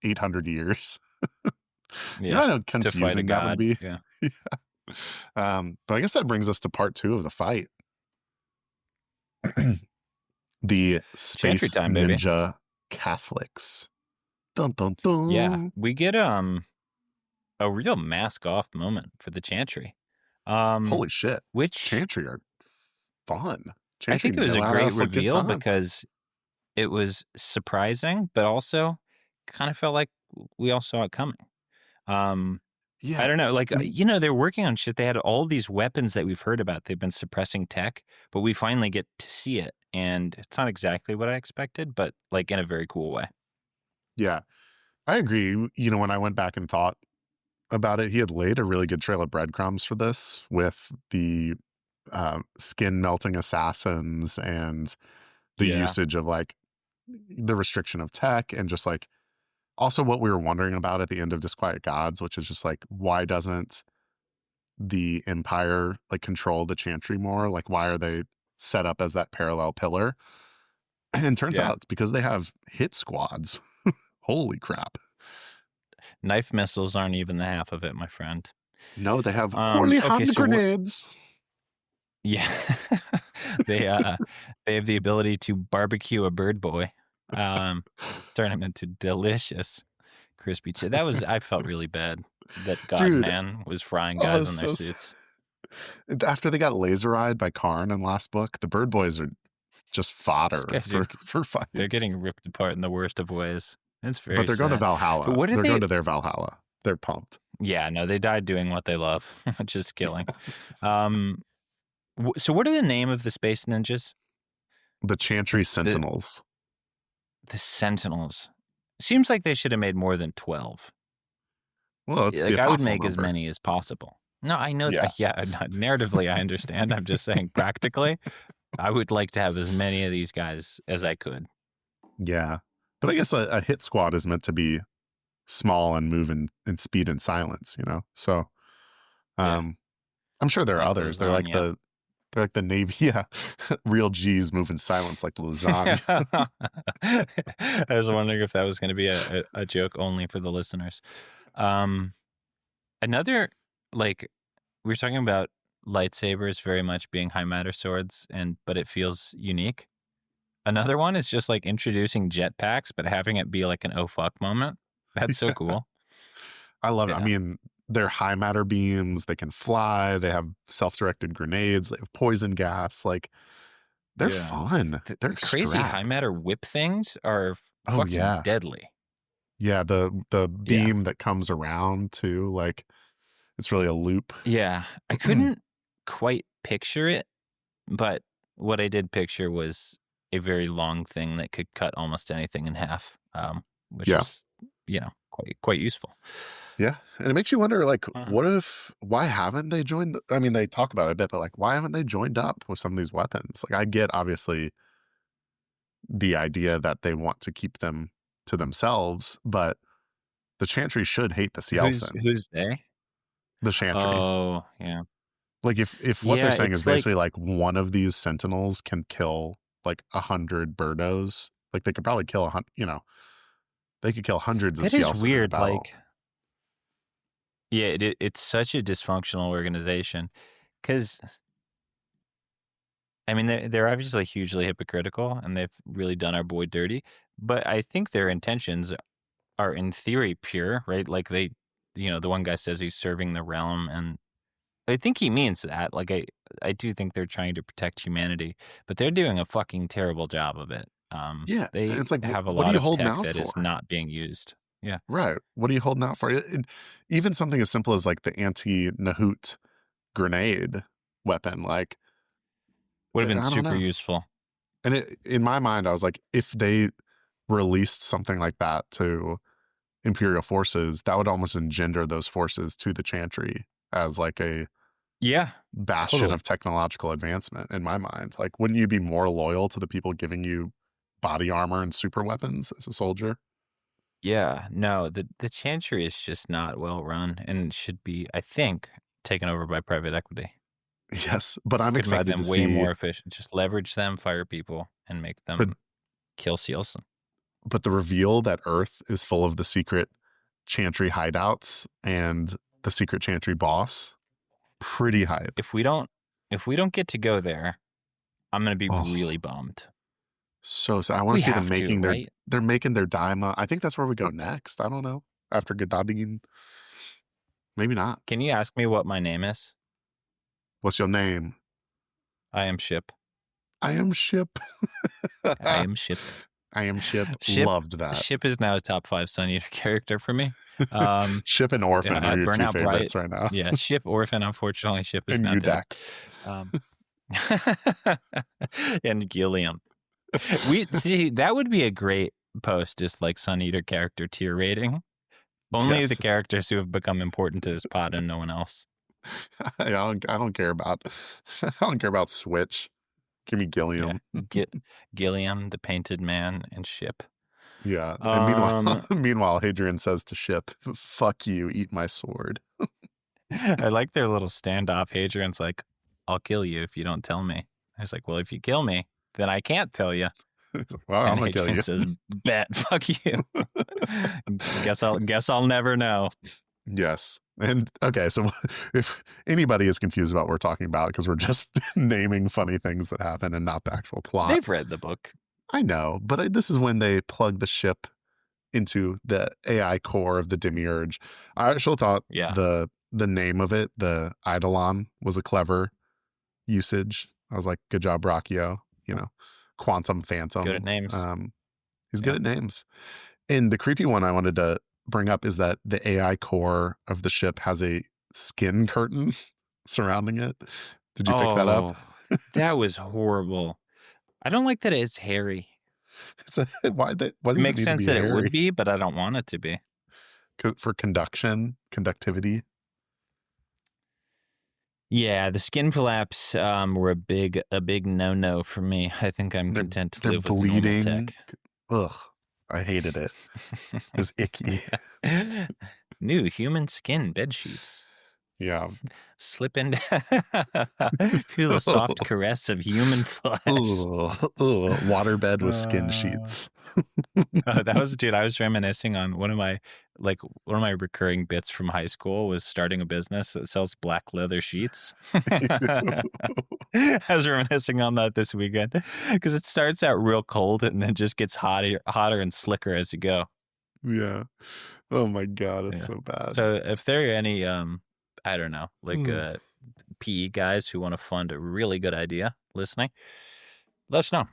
800 years. You know how confusing that would be? Yeah. But I guess that brings us to part 2 of the fight. The Chantry Space time, baby. Ninja Catholics. Dun, dun, dun. Yeah, we get a real mask off moment for the Chantry. Holy shit. Which Chantry are fun. Chantry I think it was a know how to great have a good reveal time. because it was surprising, but also kind of felt like we all saw it coming. Yeah. I don't know. Like, they're working on shit. They had all these weapons that we've heard about. They've been suppressing tech, but we finally get to see it. And it's not exactly what I expected, but like in a very cool way. Yeah, I agree. When I went back and thought about it, he had laid a really good trail of breadcrumbs for this with the skin melting assassins and the usage of like the restriction of tech and just like also what we were wondering about at the end of Disquiet Gods, which is just like, why doesn't the Empire like control the Chantry more? Like, why are they set up as that parallel pillar? And turns out it's because they have hit squads. Holy crap. Knife missiles aren't even the half of it, my friend. No, they have holy hand grenades. Yeah. They have the ability to barbecue a bird boy. Turn him into delicious crispy chicken. I felt really bad that God-Man was frying guys in their suits. After they got laser-eyed by Karn in last book, the bird boys are just fodder for fights. They're getting ripped apart in the worst of ways. It's very But they're going to Valhalla. But they're going to their Valhalla. They're pumped. Yeah, no, they died doing what they love, which is killing. So what are the name of the space ninjas? The Chantry Sentinels. The Sentinels. Seems like they should have made more than 12. Well, it's like I would make number. as many as possible. No, I know. Yeah, narratively, I understand. I'm just saying practically, I would like to have as many of these guys as I could. Yeah. But I guess a hit squad is meant to be small and move in speed and silence, So I'm sure there are others. They're like the Navy, real G's move in silence like lasagna. I was wondering if that was going to be a joke only for the listeners. Another, like, we were talking about lightsabers very much being high matter swords, but it feels unique. Another one is just like introducing jetpacks, but having it be like an oh fuck moment. That's so cool. I love it. I mean, they're high matter beams. They can fly. They have self-directed grenades. They have poison gas. Like, they're fun. They're crazy high matter whip things are fucking deadly. Yeah, the beam that comes around too, like it's really a loop. Yeah, I couldn't quite picture it, but what I did picture was a very long thing that could cut almost anything in half, which is, quite useful. Yeah, and it makes you wonder, like, why haven't they joined? I mean, they talk about it a bit, but like, why haven't they joined up with some of these weapons? Like, I get obviously the idea that they want to keep them to themselves, but the Chantry should hate the Cielsen. Who's they? The Chantry. Oh, yeah. Like if what they're saying is basically like one of these Sentinels can kill like 100 Birdos, like they could probably kill they could kill hundreds of Cielsen. That is weird. Like, it's such a dysfunctional organization because, I mean, they're obviously hugely hypocritical and they've really done our boy dirty, but I think their intentions are in theory pure, right? Like the one guy says he's serving the realm, and I think he means that. Like, I do think they're trying to protect humanity, but they're doing a fucking terrible job of it. They it's like, have a lot of tech that is not being used. Yeah. Right. What are you holding out for? Even something as simple as like the anti-Nahut grenade weapon, like, would have been super useful. And in my mind, I was like, if they released something like that to Imperial forces, that would almost engender those forces to the Chantry as like a bastion of technological advancement in my mind. Like, wouldn't you be more loyal to the people giving you body armor and super weapons as a soldier? Yeah, no, the Chantry is just not well run and should be, I think, taken over by private equity. Yes, but I'm excited make them to way see more efficient. Just leverage them, fire people, and make them kill Cielsen. But the reveal that Earth is full of the secret Chantry hideouts and the secret Chantry boss, pretty hype. If we don't get to go there, I'm gonna be really bummed. So I want to see them making right? They're making their daima. I think that's where we go next. I don't know. After Gadabin. Maybe not. Can you ask me what my name is? What's your name? I am Ship. I am Ship. I am Ship. I am Ship. Loved that. Ship is now a top 5 Sun Eater character for me. Ship and Orphan are your two favorites right now. Yeah, Ship, Orphan. Unfortunately, Ship is and now Udex. And Gilliam. That would be a great post, just like Sun Eater character tier rating. Only the characters who have become important to this pod and no one else. I don't care about Switch. Give me Gilliam. Yeah. Gilliam, the painted man, and Ship. Yeah. And meanwhile, Hadrian says to Ship, "Fuck you, eat my sword." I like their little standoff. Hadrian's like, "I'll kill you if you don't tell me." I was like, "Well, if you kill me, then I can't tell you." Well, I'm gonna kill you. Says, "Bet, fuck you." Guess I'll never know. Yes. And okay, so if anybody is confused about what we're talking about, because we're just naming funny things that happen and not the actual plot. They've read the book. I know, but this is when they plug the ship into the AI core of the Demiurge. I actually thought the name of it, the Eidolon, was a clever usage. I was like, good job, Ruocchio. Quantum Phantom. Good at names. He's good at names. And the creepy one I wanted to bring up is that the AI core of the ship has a skin curtain surrounding it. Did you pick that up? That was horrible. I don't like that it's hairy. Why does it makes sense that hairy? It would be, but I don't want it to be. For conductivity. Yeah, the skin flaps were a big no-no for me. I think I'm content to live with bleeding. Normal tech. Ugh, I hated it. It was icky. New human skin bed sheets. Yeah. Slip into feel the soft caress of human flesh. Waterbed with skin sheets. That was, dude, I was reminiscing on one of my recurring bits from high school was starting a business that sells black leather sheets. I was reminiscing on that this weekend because it starts out real cold and then just gets hotter and slicker as you go. Yeah. Oh my God, it's so bad. So if there are any I don't know, PE guys who want to fund a really good idea listening, let us know.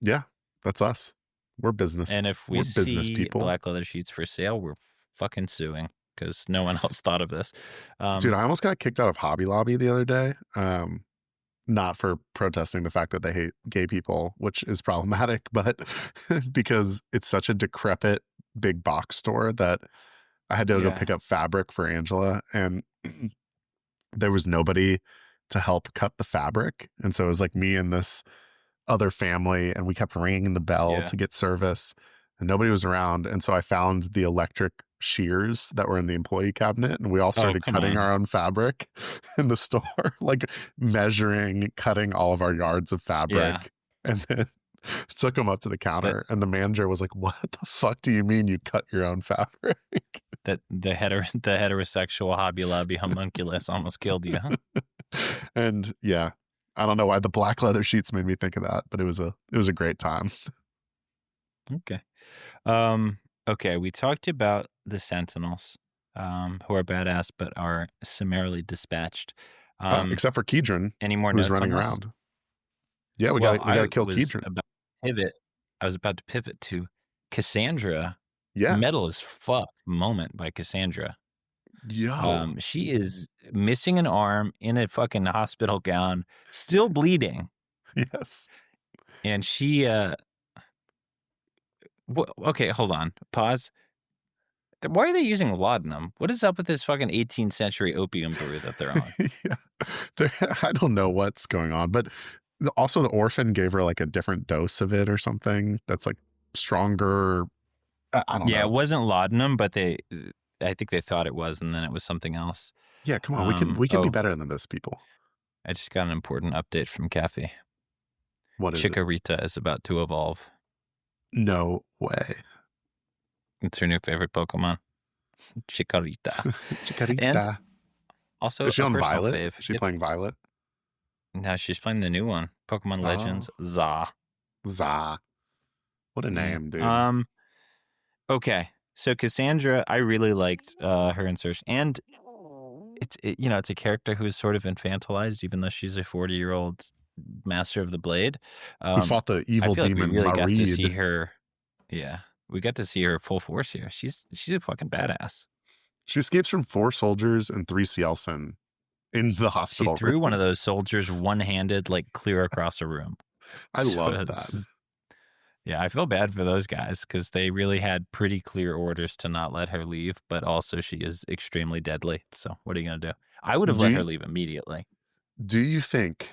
Yeah, that's us. We're business. And if we see people. Black leather sheets for sale, we're fucking suing because no one else thought of this. Dude, I almost got kicked out of Hobby Lobby the other day. Not for protesting the fact that they hate gay people, which is problematic, but because it's such a decrepit big box store that I had to go pick up fabric for Angela, and there was nobody to help cut the fabric. And so it was like me and this other family, and we kept ringing the bell to get service, and nobody was around. And so I found the electric shears that were in the employee cabinet, and we all started cutting our own fabric in the store, like measuring, cutting all of our yards of fabric. And then took them up to the counter, and the manager was like, "What the fuck do you mean you cut your own fabric?" That the heterosexual Hobby Lobby homunculus almost killed you, huh? And I don't know why the black leather sheets made me think of that, but it was a great time. Okay. Okay, we talked about the Sentinels, who are badass but are summarily dispatched. Except for Kedron, any more who's notes running around? Yeah, we got to kill Kedron. I was about to pivot to Cassandra. Yeah. Metal as fuck moment by Cassandra. Yo. She is missing an arm in a fucking hospital gown, still bleeding. Yes. And she okay, hold on. Pause. Why are they using laudanum? What is up with this fucking 18th century opium brew that they're on? I don't know what's going on, but also the orphan gave her like a different dose of it or something that's like stronger. I don't know. Yeah, it wasn't laudanum, but I think they thought it was, and then it was something else. Yeah, come on. We can be better than this, people. I just got an important update from Kathy. What is Chikorita is about to evolve. No way. It's her new favorite Pokemon. Chikorita. Chikorita. And also, is she on Violet? Fave. Is she playing Violet? No, she's playing the new one. Pokemon Legends. Za. What a name, dude. Okay. So Cassandra, I really liked her insertion, and it's a character who's sort of infantilized, even though she's a 40-year-old master of the blade. Who fought the evil I feel like we demon really got to see Marid. her. Yeah, we got to see her full force here. She's a fucking badass. She escapes from 4 soldiers and 3 Cielsen in the hospital. She threw one of those soldiers one-handed, like clear across a room. I love that. Yeah, I feel bad for those guys because they really had pretty clear orders to not let her leave, but also she is extremely deadly. So what are you going to do? I would have let her leave immediately. Do you think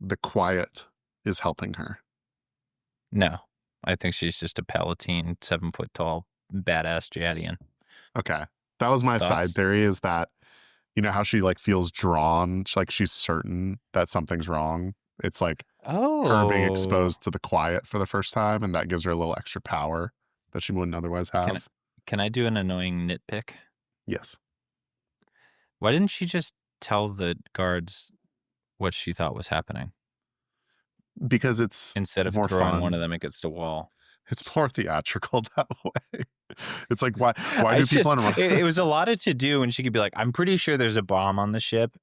the quiet is helping her? No, I think she's just a Palatine, 7-foot-tall, badass Jadian. Okay. That was my side theory, is that, you know how she like feels drawn, she's certain that something's wrong. It's like her being exposed to the quiet for the first time, and that gives her a little extra power that she wouldn't otherwise have. Can I do an annoying nitpick? Yes. Why didn't she just tell the guards what she thought was happening? Because it's instead of more throwing fun. One of them against a wall. It's more theatrical that way. It's like, why do people want to... It was a lot of to do, and she could be like, I'm pretty sure there's a bomb on the ship,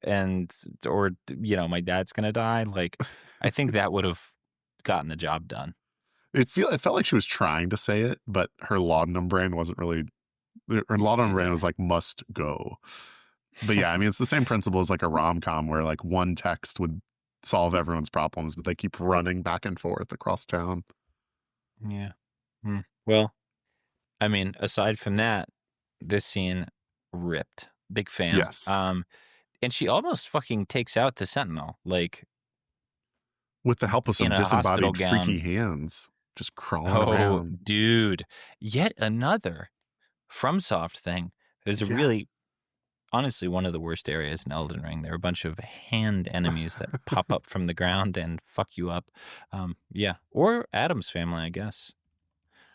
or my dad's going to die. Like, I think that would have gotten the job done. It felt like she was trying to say it, but her laudanum brain wasn't really... Her laudanum brain was like, must go. But yeah, I mean, it's the same principle as like a rom-com where like one text would solve everyone's problems, but they keep running back and forth across town. Yeah. Well, I mean, aside from that, this scene ripped. Big fan. Yes. And she almost fucking takes out the Sentinel, like, with the help of some disembodied freaky hands just crawling around. Dude, yet another FromSoft thing. There's a really, honestly, one of the worst areas in Elden Ring. There are a bunch of hand enemies that pop up from the ground and fuck you up. Yeah. Or Adam's family, I guess.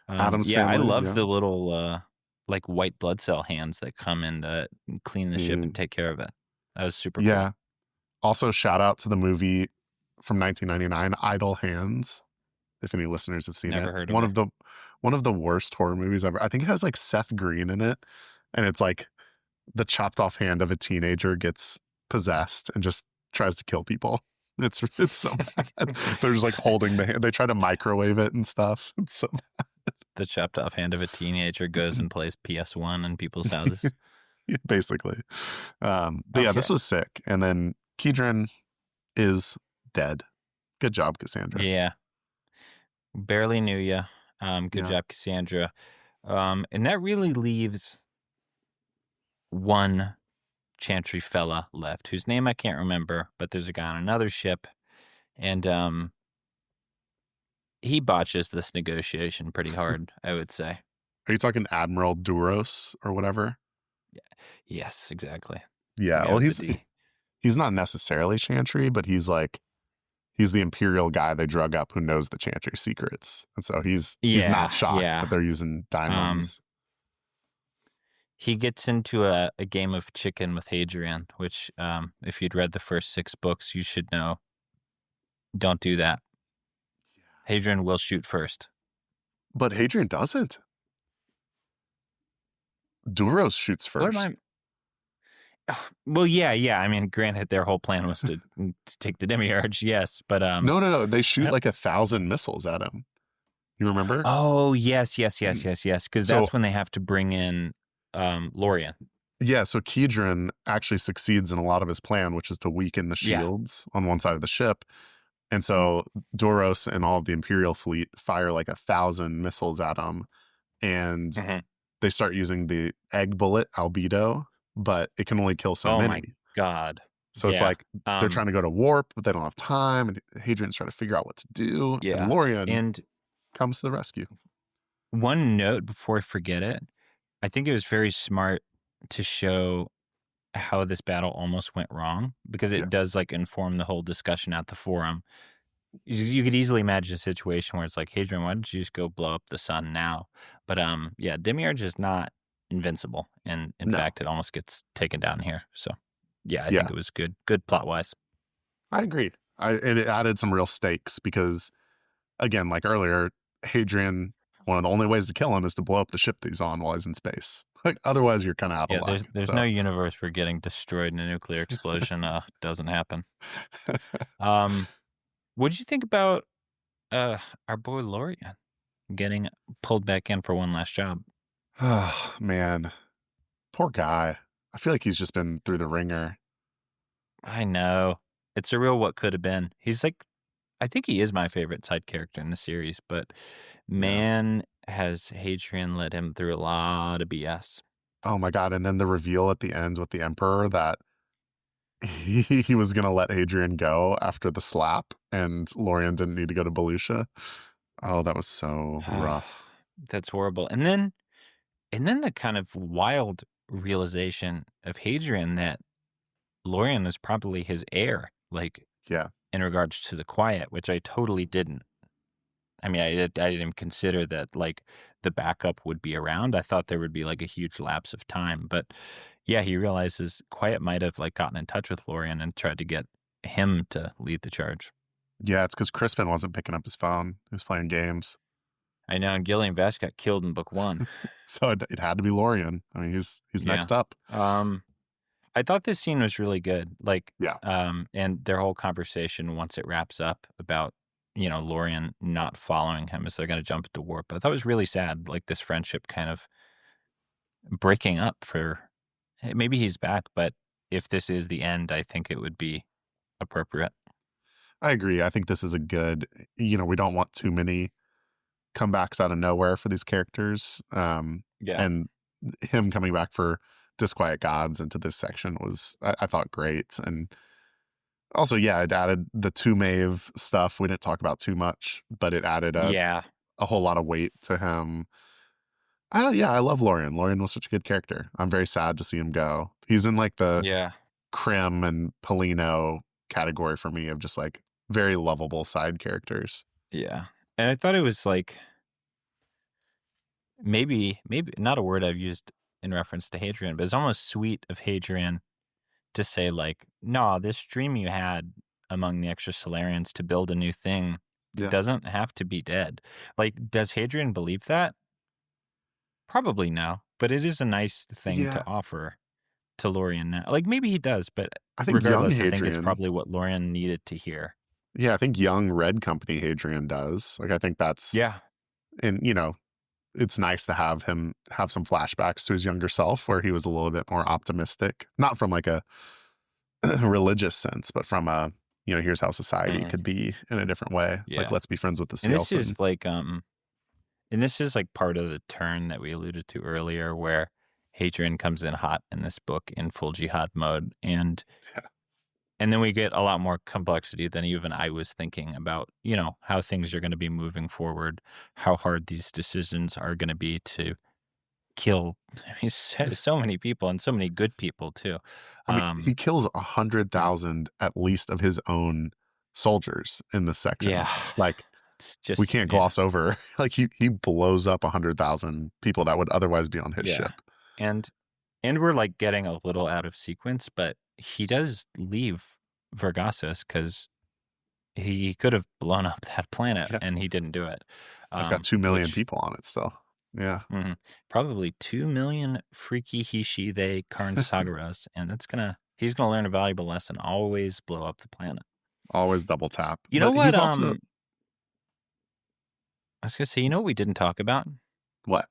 Adam's family. I love the little like white blood cell hands that come in to clean the ship and take care of it. That was super cool. Yeah. Also, shout out to the movie from 1999, Idle Hands. If any listeners have seen it. Never heard of it. One of the worst horror movies ever. I think it has like Seth Green in it, and it's like the chopped off hand of a teenager gets possessed and just tries to kill people. It's so bad. They're just like holding the hand. They try to microwave it and stuff. It's so bad. The chopped off hand of a teenager goes and plays PS1 in people's houses. Yeah, basically. But yeah, this was sick. And then Kedron is dead. Good job, Cassandra. Yeah. Barely knew you. Good job, Cassandra. And that really leaves one Chantry fella left, whose name I can't remember, but there's a guy on another ship, and he botches this negotiation pretty hard, I would say. Are you talking Admiral Duros or whatever? Yeah. Yes, exactly. Yeah, well, he's not necessarily Chantry, but he's the Imperial guy they drug up who knows the Chantry secrets, and so he's not shocked that they're using diamonds. He gets into a game of chicken with Hadrian, which, if you'd read the first 6 books, you should know. Don't do that. Hadrian will shoot first. But Hadrian doesn't. Duros shoots first. Well, yeah. I mean, granted, their whole plan was to take the Demiurge, yes, but no. They shoot like 1,000 missiles at him. You remember? Oh, yes. Because that's when they have to bring in Lorien. Yeah, so Kedron actually succeeds in a lot of his plan, which is to weaken the shields on one side of the ship. And so Duros and all of the Imperial fleet fire like 1,000 missiles at him, and they start using the egg bullet albedo, but it can only kill so many. Oh my god. So it's like they're trying to go to warp, but they don't have time, and Hadrian's trying to figure out what to do. Yeah. And Lorien comes to the rescue. One note before I forget it, I think it was very smart to show how this battle almost went wrong, because it does like inform the whole discussion at the forum. You could easily imagine a situation where it's like, Hadrian, why don't you just go blow up the sun now? But Demiurge is not invincible, and in fact, it almost gets taken down here. So I think it was good plot wise. I agree. And it added some real stakes because, again, like earlier, Hadrian, one of the only ways to kill him is to blow up the ship that he's on while he's in space. Like, otherwise, you're kind of out of luck. There's no universe where getting destroyed in a nuclear explosion doesn't happen. What'd you think about our boy Lorien getting pulled back in for one last job? Oh, man. Poor guy. I feel like he's just been through the ringer. I know. It's a real what could have been. He's like, I think he is my favorite side character in the series, but man, has Hadrian led him through a lot of BS. Oh my God. And then the reveal at the end with the Emperor that he was going to let Hadrian go after the slap and Lorien didn't need to go to Belucia. Oh, that was so rough. That's horrible. And then the kind of wild realization of Hadrian that Lorien is probably his heir, like, in regards to the Quiet, which I totally didn't. I mean, I didn't even consider that, like, the backup would be around. I thought there would be, like, a huge lapse of time. But, yeah, he realizes Quiet might have, like, gotten in touch with Lorien and tried to get him to lead the charge. Yeah, it's because Crispin wasn't picking up his phone. He was playing games. I know, and Gillian Vest got killed in book 1. So it had to be Lorien. I mean, he's next up. I thought this scene was really good. Like, yeah. And their whole conversation once it wraps up about, Lorien not following him as they're going to jump into warp. I thought it was really sad, like this friendship kind of breaking up for, maybe he's back, but if this is the end, I think it would be appropriate. I agree. I think this is a good, we don't want too many comebacks out of nowhere for these characters. And him coming back for Disquiet Gods into this section was, I thought, great. And also, it added the two Maeve stuff. We didn't talk about too much, but it added a whole lot of weight to him. I love Lorien. Lorien was such a good character. I'm very sad to see him go. He's in like the Krim and Polino category for me of just like very lovable side characters. Yeah. And I thought it was like maybe not a word I've used in reference to Hadrian, but it's almost sweet of Hadrian to say, like, no, this dream you had among the extra Solarians to build a new thing doesn't have to be dead. Like, does Hadrian believe that? Probably no, but it is a nice thing to offer to Lorien now. Like, maybe he does, but I think regardless, I think it's probably what Lorien needed to hear. Yeah, I think young Red Company Hadrian does. Like, I think that's... And, it's nice to have him have some flashbacks to his younger self where he was a little bit more optimistic. Not from, like, a religious sense, but from a, here's how society could be in a different way. Yeah. Like, let's be friends with the salesman. And this is, like, and this is, like, part of the turn that we alluded to earlier where Hadrian comes in hot in this book in full jihad mode. And then we get a lot more complexity than even I was thinking about, how things are going to be moving forward, how hard these decisions are going to be to kill so many people and so many good people too. I mean, he kills 100,000 at least of his own soldiers in this section. Yeah. Like, it's just, we can't gloss over. Like, he blows up 100,000 people that would otherwise be on his ship. And we're like getting a little out of sequence, but he does leave Vergassos because he could have blown up that planet and he didn't do it. It's got 2 million people on it still. Yeah. Mm-hmm. Probably 2 million freaky he, she, they, Karn Sagaras. And he's gonna learn a valuable lesson. Always blow up the planet. Always double tap. You know what? I was gonna say, what we didn't talk about? What?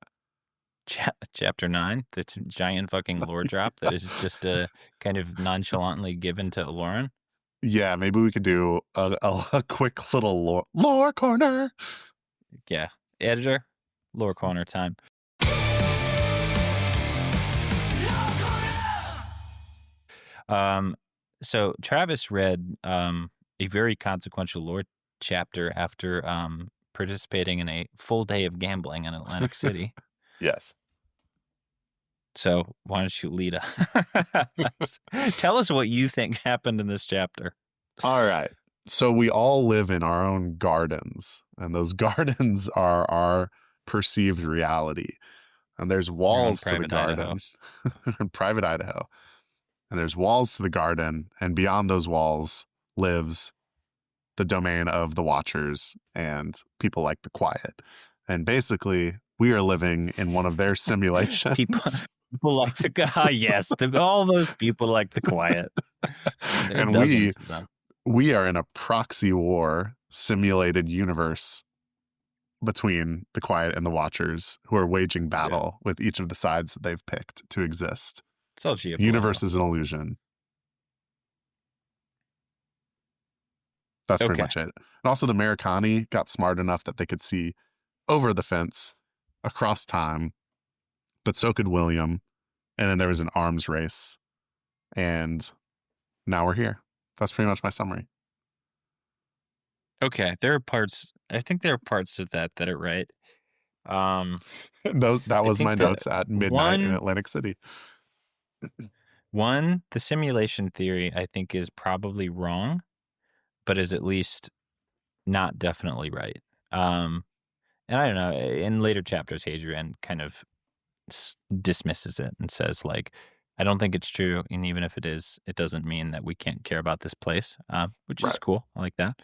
Chapter 9, the giant fucking lore drop that is just kind of nonchalantly given to Lauren. Yeah, maybe we could do a quick little lore corner. Yeah, editor, lore corner time. So Travis read a very consequential lore chapter after participating in a full day of gambling in Atlantic City. Yes. So why don't you lead us? Tell us what you think happened in this chapter. All right. So we all live in our own gardens, and those gardens are our perceived reality. And there's walls to the garden. In private Idaho. And there's walls to the garden, and beyond those walls lives the domain of the Watchers and people like the Quiet. And basically, we are living in one of their simulations. people like the yes, all those people like the Quiet. And we are in a proxy war simulated universe between the Quiet and the Watchers, who are waging battle with each of the sides that they've picked to exist. It's all geopolitical. The universe is an illusion. That's pretty much it. And also the Americani got smart enough that they could see over the fence across time, but so could William. And then there was an arms race. And now we're here. That's pretty much my summary. Okay. I think there are parts of that are right. That was my notes at midnight in Atlantic City. The simulation theory, I think, is probably wrong, but is at least not definitely right. And I don't know, in later chapters, Hadrian kind of dismisses it and says, like, I don't think it's true. And even if it is, it doesn't mean that we can't care about this place, which is cool. I like that.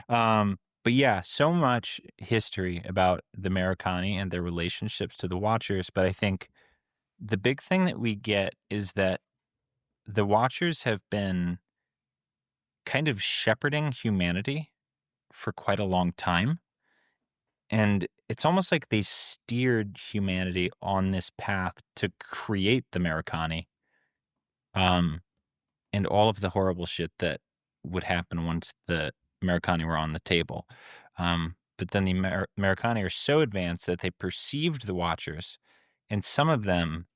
But yeah, so much history about the Americani and their relationships to the Watchers. But I think the big thing that we get is that the Watchers have been kind of shepherding humanity for quite a long time. And it's almost like they steered humanity on this path to create the Americani, and all of the horrible shit that would happen once the Americani were on the table. But then the Americani are so advanced that they perceived the Watchers, and some of them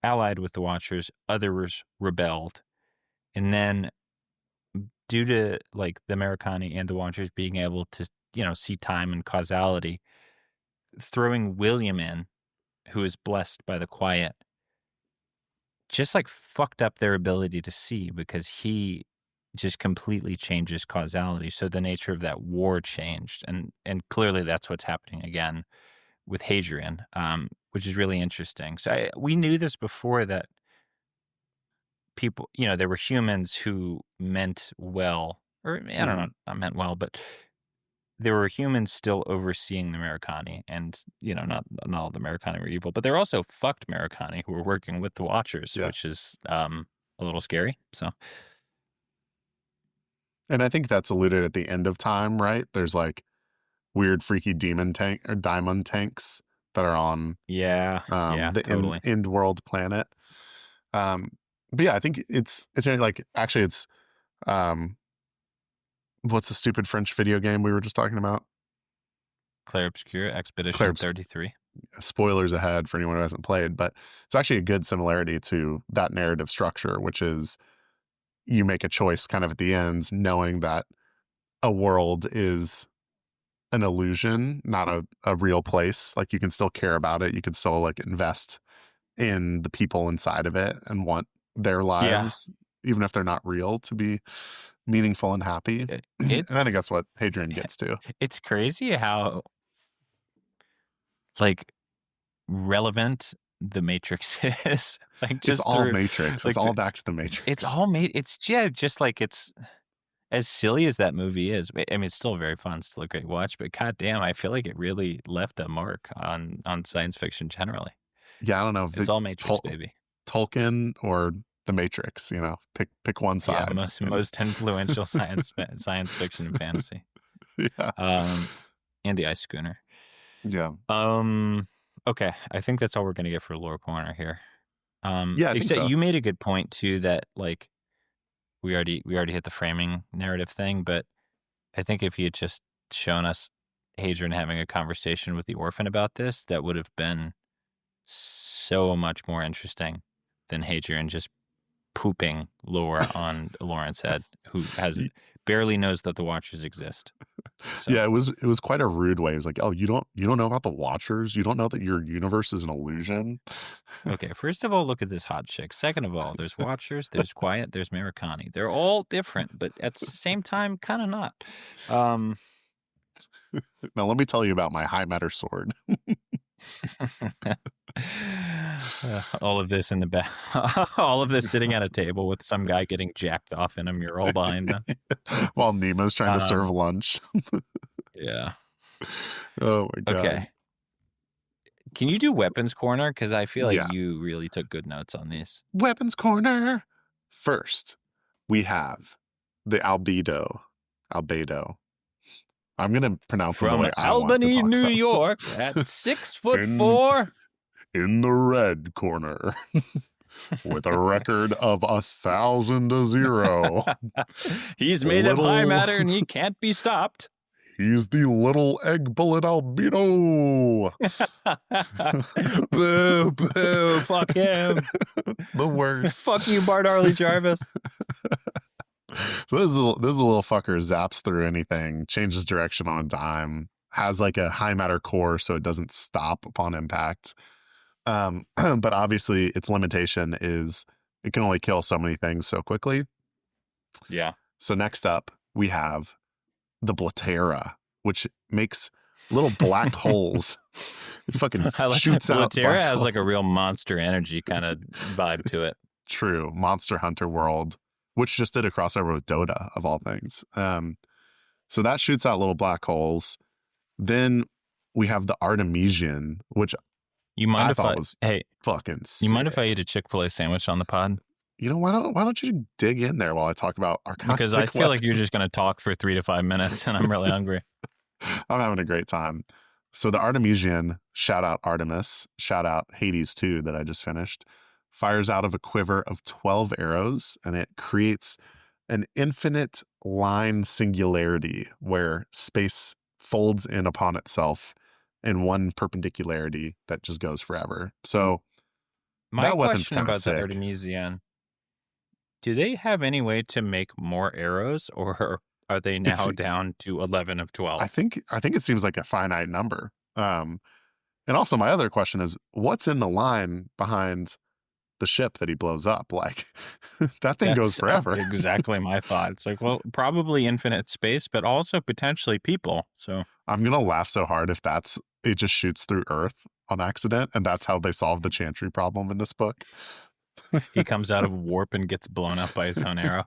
allied with the Watchers, others rebelled. And then due to like the Americani and the Watchers being able to, see time and causality, throwing William in, who is blessed by the Quiet, just like fucked up their ability to see, because he just completely changes causality. So the nature of that war changed. And clearly that's what's happening again with Hadrian, which is really interesting. So we knew this before, that people, there were humans who meant well, or I don't know, not meant well, but there were humans still overseeing the Americani, and not all the Americani were evil, but there were also fucked Americani who were working with the Watchers, which is a little scary. So, and I think that's alluded at the end of time, right? There's like weird, freaky demon tank or diamond tanks that are on the totally. end world planet. But yeah, I think it's like, actually it's what's the stupid French video game we were just talking about? Clair Obscur Expedition 33. Spoilers ahead for anyone who hasn't played, but it's actually a good similarity to that narrative structure, which is you make a choice kind of at the end, knowing that a world is an illusion, not a real place. Like, you can still care about it. You can still like invest in the people inside of it and want their lives, even if they're not real, to be meaningful and happy. And I think that's what Hadrian gets to. It's crazy how like relevant the Matrix is. Like, just it's all Matrix. Like, it's all back to the Matrix. It's all it's just like, it's as silly as that movie is. I mean, it's still very fun, still a great watch, but goddamn, I feel like it really left a mark on science fiction generally. Yeah, I don't know if it's all Matrix, baby. Tolkien or the Matrix, pick one side. Yeah, most influential science fiction and fantasy. Yeah. And the Ice Schooner. Yeah. Okay, I think that's all we're gonna get for Lore Corner here. Yeah, I think so. You made a good point too, that like we already hit the framing narrative thing, but I think if you had just shown us Hadrian having a conversation with the orphan about this, that would have been so much more interesting than Hadrian just pooping lore on Lauren's head, who barely knows that the Watchers exist. So. Yeah, it was quite a rude way. It was like, oh, you don't know about the Watchers? You don't know that your universe is an illusion? Okay, first of all, look at this hot chick. Second of all, there's Watchers, there's Quiet, there's Americani. They're all different, but at the same time, kind of not. Now let me tell you about my high matter sword. All of this in the back, all of this sitting at a table with some guy getting jacked off in a mural behind them. While Nemo's trying to serve lunch. Yeah. Oh my God. Okay. Can you do weapons corner? Because I feel like you really took good notes on these. Weapons corner. First, we have the albedo. I'm going to pronounce it the way I want to Albany, talk New about. York, at 6'4". In the red corner. With a record of 1,000-0. He's made of high matter and he can't be stopped. He's the little egg bullet albedo. Boo, boo, fuck him. The worst. Fuck you, Bart Harley Jarvis. So this is a little fucker zaps through anything, changes direction on a dime, has like a high matter core so it doesn't stop upon impact. But obviously its limitation is it can only kill so many things so quickly. Yeah. So next up we have the Blatera, which makes little black holes. It fucking shoots out. Blatera has like a real Monster Energy kind of vibe to it. True. Monster Hunter World, which just did a crossover with Dota of all things. So that shoots out little black holes. Then we have the Artemisian, which I thought was fucking sick. You mind if I eat a Chick-fil-A sandwich on the pod? You know, why don't you dig in there while I talk about our Because I feel like you're just going to talk for 3 to 5 minutes and I'm really hungry. I'm having a great time. So the Artemisian, shout out Artemis, shout out Hades 2 that I just finished, fires out of a quiver of 12 arrows and it creates an infinite line singularity where space folds in upon itself in one perpendicularity that just goes forever. So my question about the Artemisian, do they have any way to make more arrows or are they now down to 11 of 12? I think it seems like a finite number. And also my other question is, what's in the line behind the ship that he blows up? Like that thing goes forever. Exactly my thought. It's like, well, probably infinite space, but also potentially people. So I'm going to laugh so hard if it just shoots through Earth on accident. And that's how they solve the Chantry problem in this book. He comes out of warp and gets blown up by his own arrow.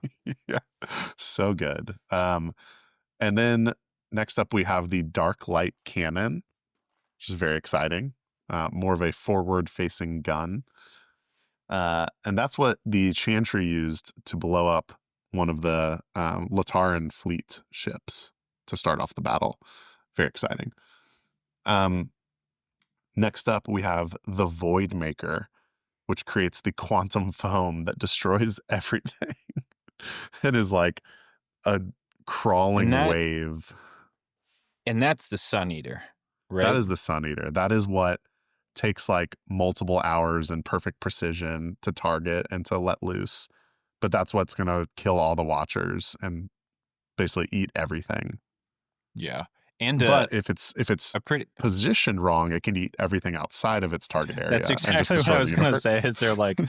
Yeah, so good. And then next up we have the Dark Light Cannon, which is very exciting. More of a forward-facing gun. And that's what the Chantry used to blow up one of the Lataran fleet ships to start off the battle. Very exciting. Next up we have the Void Maker, which creates the quantum foam that destroys everything. It is like a crawling wave. And that's the Sun Eater, right? That is the Sun Eater. That is what takes like multiple hours and perfect precision to target and to let loose. But that's what's going to kill all the Watchers and basically eat everything. Yeah. And but if it's positioned wrong, it can eat everything outside of its target area. That's exactly what I was going to say. Is they're like,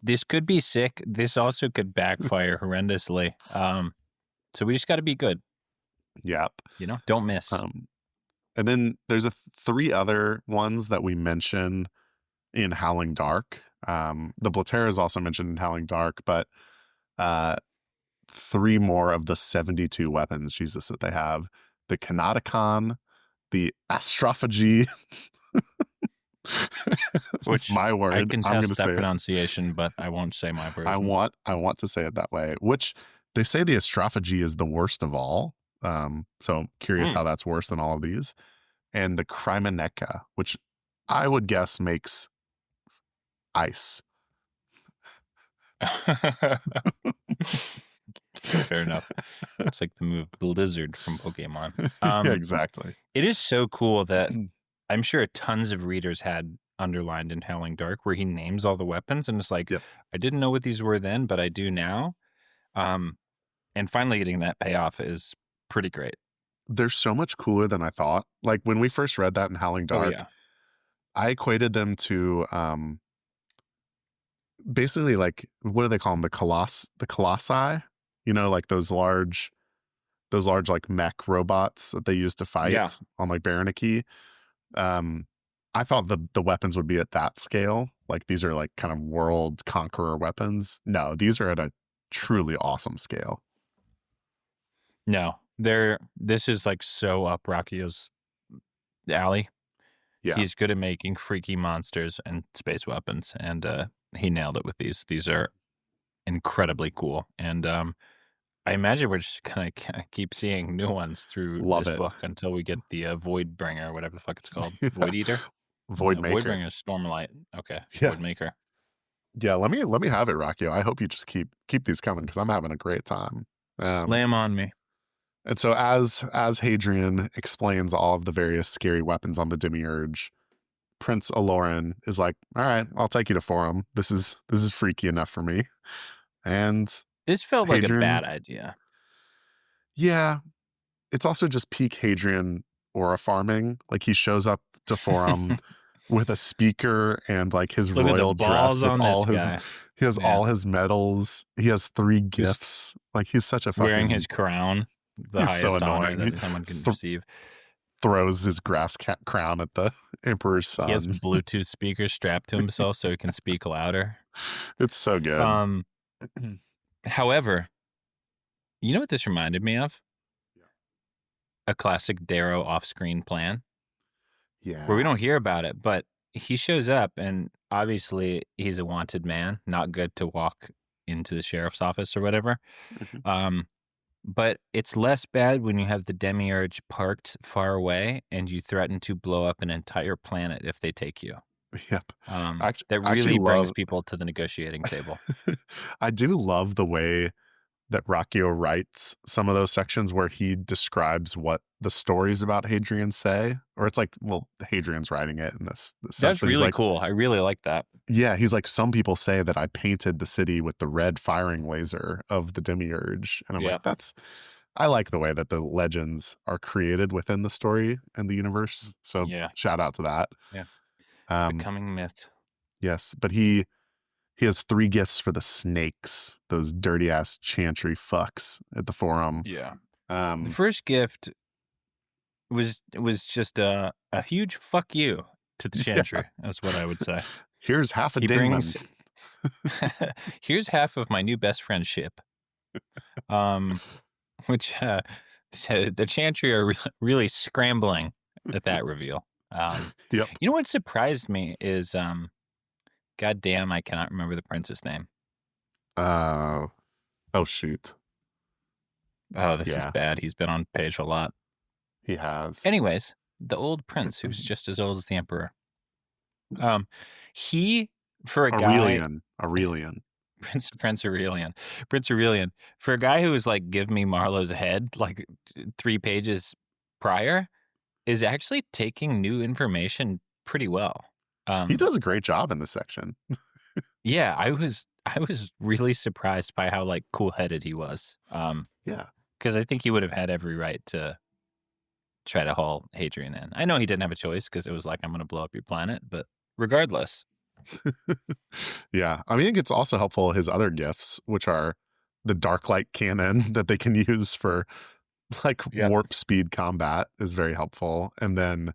this could be sick. This also could backfire horrendously. So we just got to be good. Yep. You know, don't miss. And then there's three other ones that we mention in Howling Dark. The Blatera is also mentioned in Howling Dark, but three more of the 72 weapons, Jesus, that they have. The Canoticon, the Astrophagy, which is my word. I can test that pronunciation, but I won't say my version. I want to say it that way. Which they say the Astrophagy is the worst of all. So curious how that's worse than all of these. And the Krymeneka, which I would guess makes ice. Fair enough. It's like the move Blizzard from Pokemon. Yeah, exactly. It is so cool that I'm sure tons of readers had underlined in Howling Dark where he names all the weapons and it's like, I didn't know what these were then, but I do now. And finally getting that payoff is pretty great. They're so much cooler than I thought. Like when we first read that in Howling Dark, I equated them to basically like, what do they call them? The Colossi, you know, like those large like mech robots that they use to fight on like Baraniki. I thought the weapons would be at that scale. Like these are like kind of world conqueror weapons. No, these are at a truly awesome scale. No, this is like so up Ruocchio's alley. Yeah. He's good at making freaky monsters and space weapons, and he nailed it with these. These are incredibly cool, and I imagine we're just gonna keep seeing new ones through Love this it. book until we get the Void Bringer, whatever the fuck it's called, Void Eater, Void Maker. Void Bringer, Stormlight. Okay, yeah. Void Maker. Yeah, let me have it, Ruocchio. I hope you just keep these coming because I'm having a great time. Lay them on me. And so as Hadrian explains all of the various scary weapons on the Demiurge, Prince Aloran is like, "All right, I'll take you to Forum. This is freaky enough for me." And this felt like a bad idea. Yeah, it's also just peak Hadrian aura farming. Like he shows up to Forum with a speaker and like his royal dress with all his guy. He has all his medals. He has 3 gifts. Like he's such a fucking wearing his crown, the highest so honor that someone can receive. Throws his grass crown at the emperor's son. He has Bluetooth speakers strapped to himself so he can speak louder. It's so good. However, you know what this reminded me of? A classic Darrow off-screen plan. Yeah. Where we don't hear about it, but he shows up and obviously he's a wanted man, not good to walk into the sheriff's office or whatever. But it's less bad when you have the Demiurge parked far away and you threaten to blow up an entire planet if they take you. Yep. That really brings people to the negotiating table. I do love the way that Ruocchio writes some of those sections where he describes what the stories about Hadrian say, or it's like, well, Hadrian's writing it in this sense. That's really cool. I really like that. Yeah, he's like, some people say that I painted the city with the red firing laser of the Demiurge, and I'm like, I like the way that the legends are created within the story and the universe. So shout out to that. Yeah, becoming myth. Yes, but he has 3 gifts for the snakes, those dirty ass chantry fucks at the Forum. Yeah. The first gift was just a huge fuck you to the chantry. That's what I would say. Here's half a demon. Here's half of my new best friend ship. Which the chantry are really scrambling at that reveal. You know what surprised me is God damn, I cannot remember the prince's name. Oh shoot. Oh, this is bad. He's been on page a lot. He has. Anyways, the old prince, who's just as old as the emperor. He, for a Aurelian. Prince Aurelian. For a guy who was like, give me Marlowe's head, like 3 pages prior, is actually taking new information pretty well. He does a great job in this section. Yeah, I was really surprised by how like cool-headed he was. Because I think he would have had every right to try to haul Hadrian in. I know he didn't have a choice because it was like, I'm going to blow up your planet, but regardless. Yeah, I think it's also helpful his other gifts, which are the dark light cannon that they can use for like warp speed combat is very helpful, and then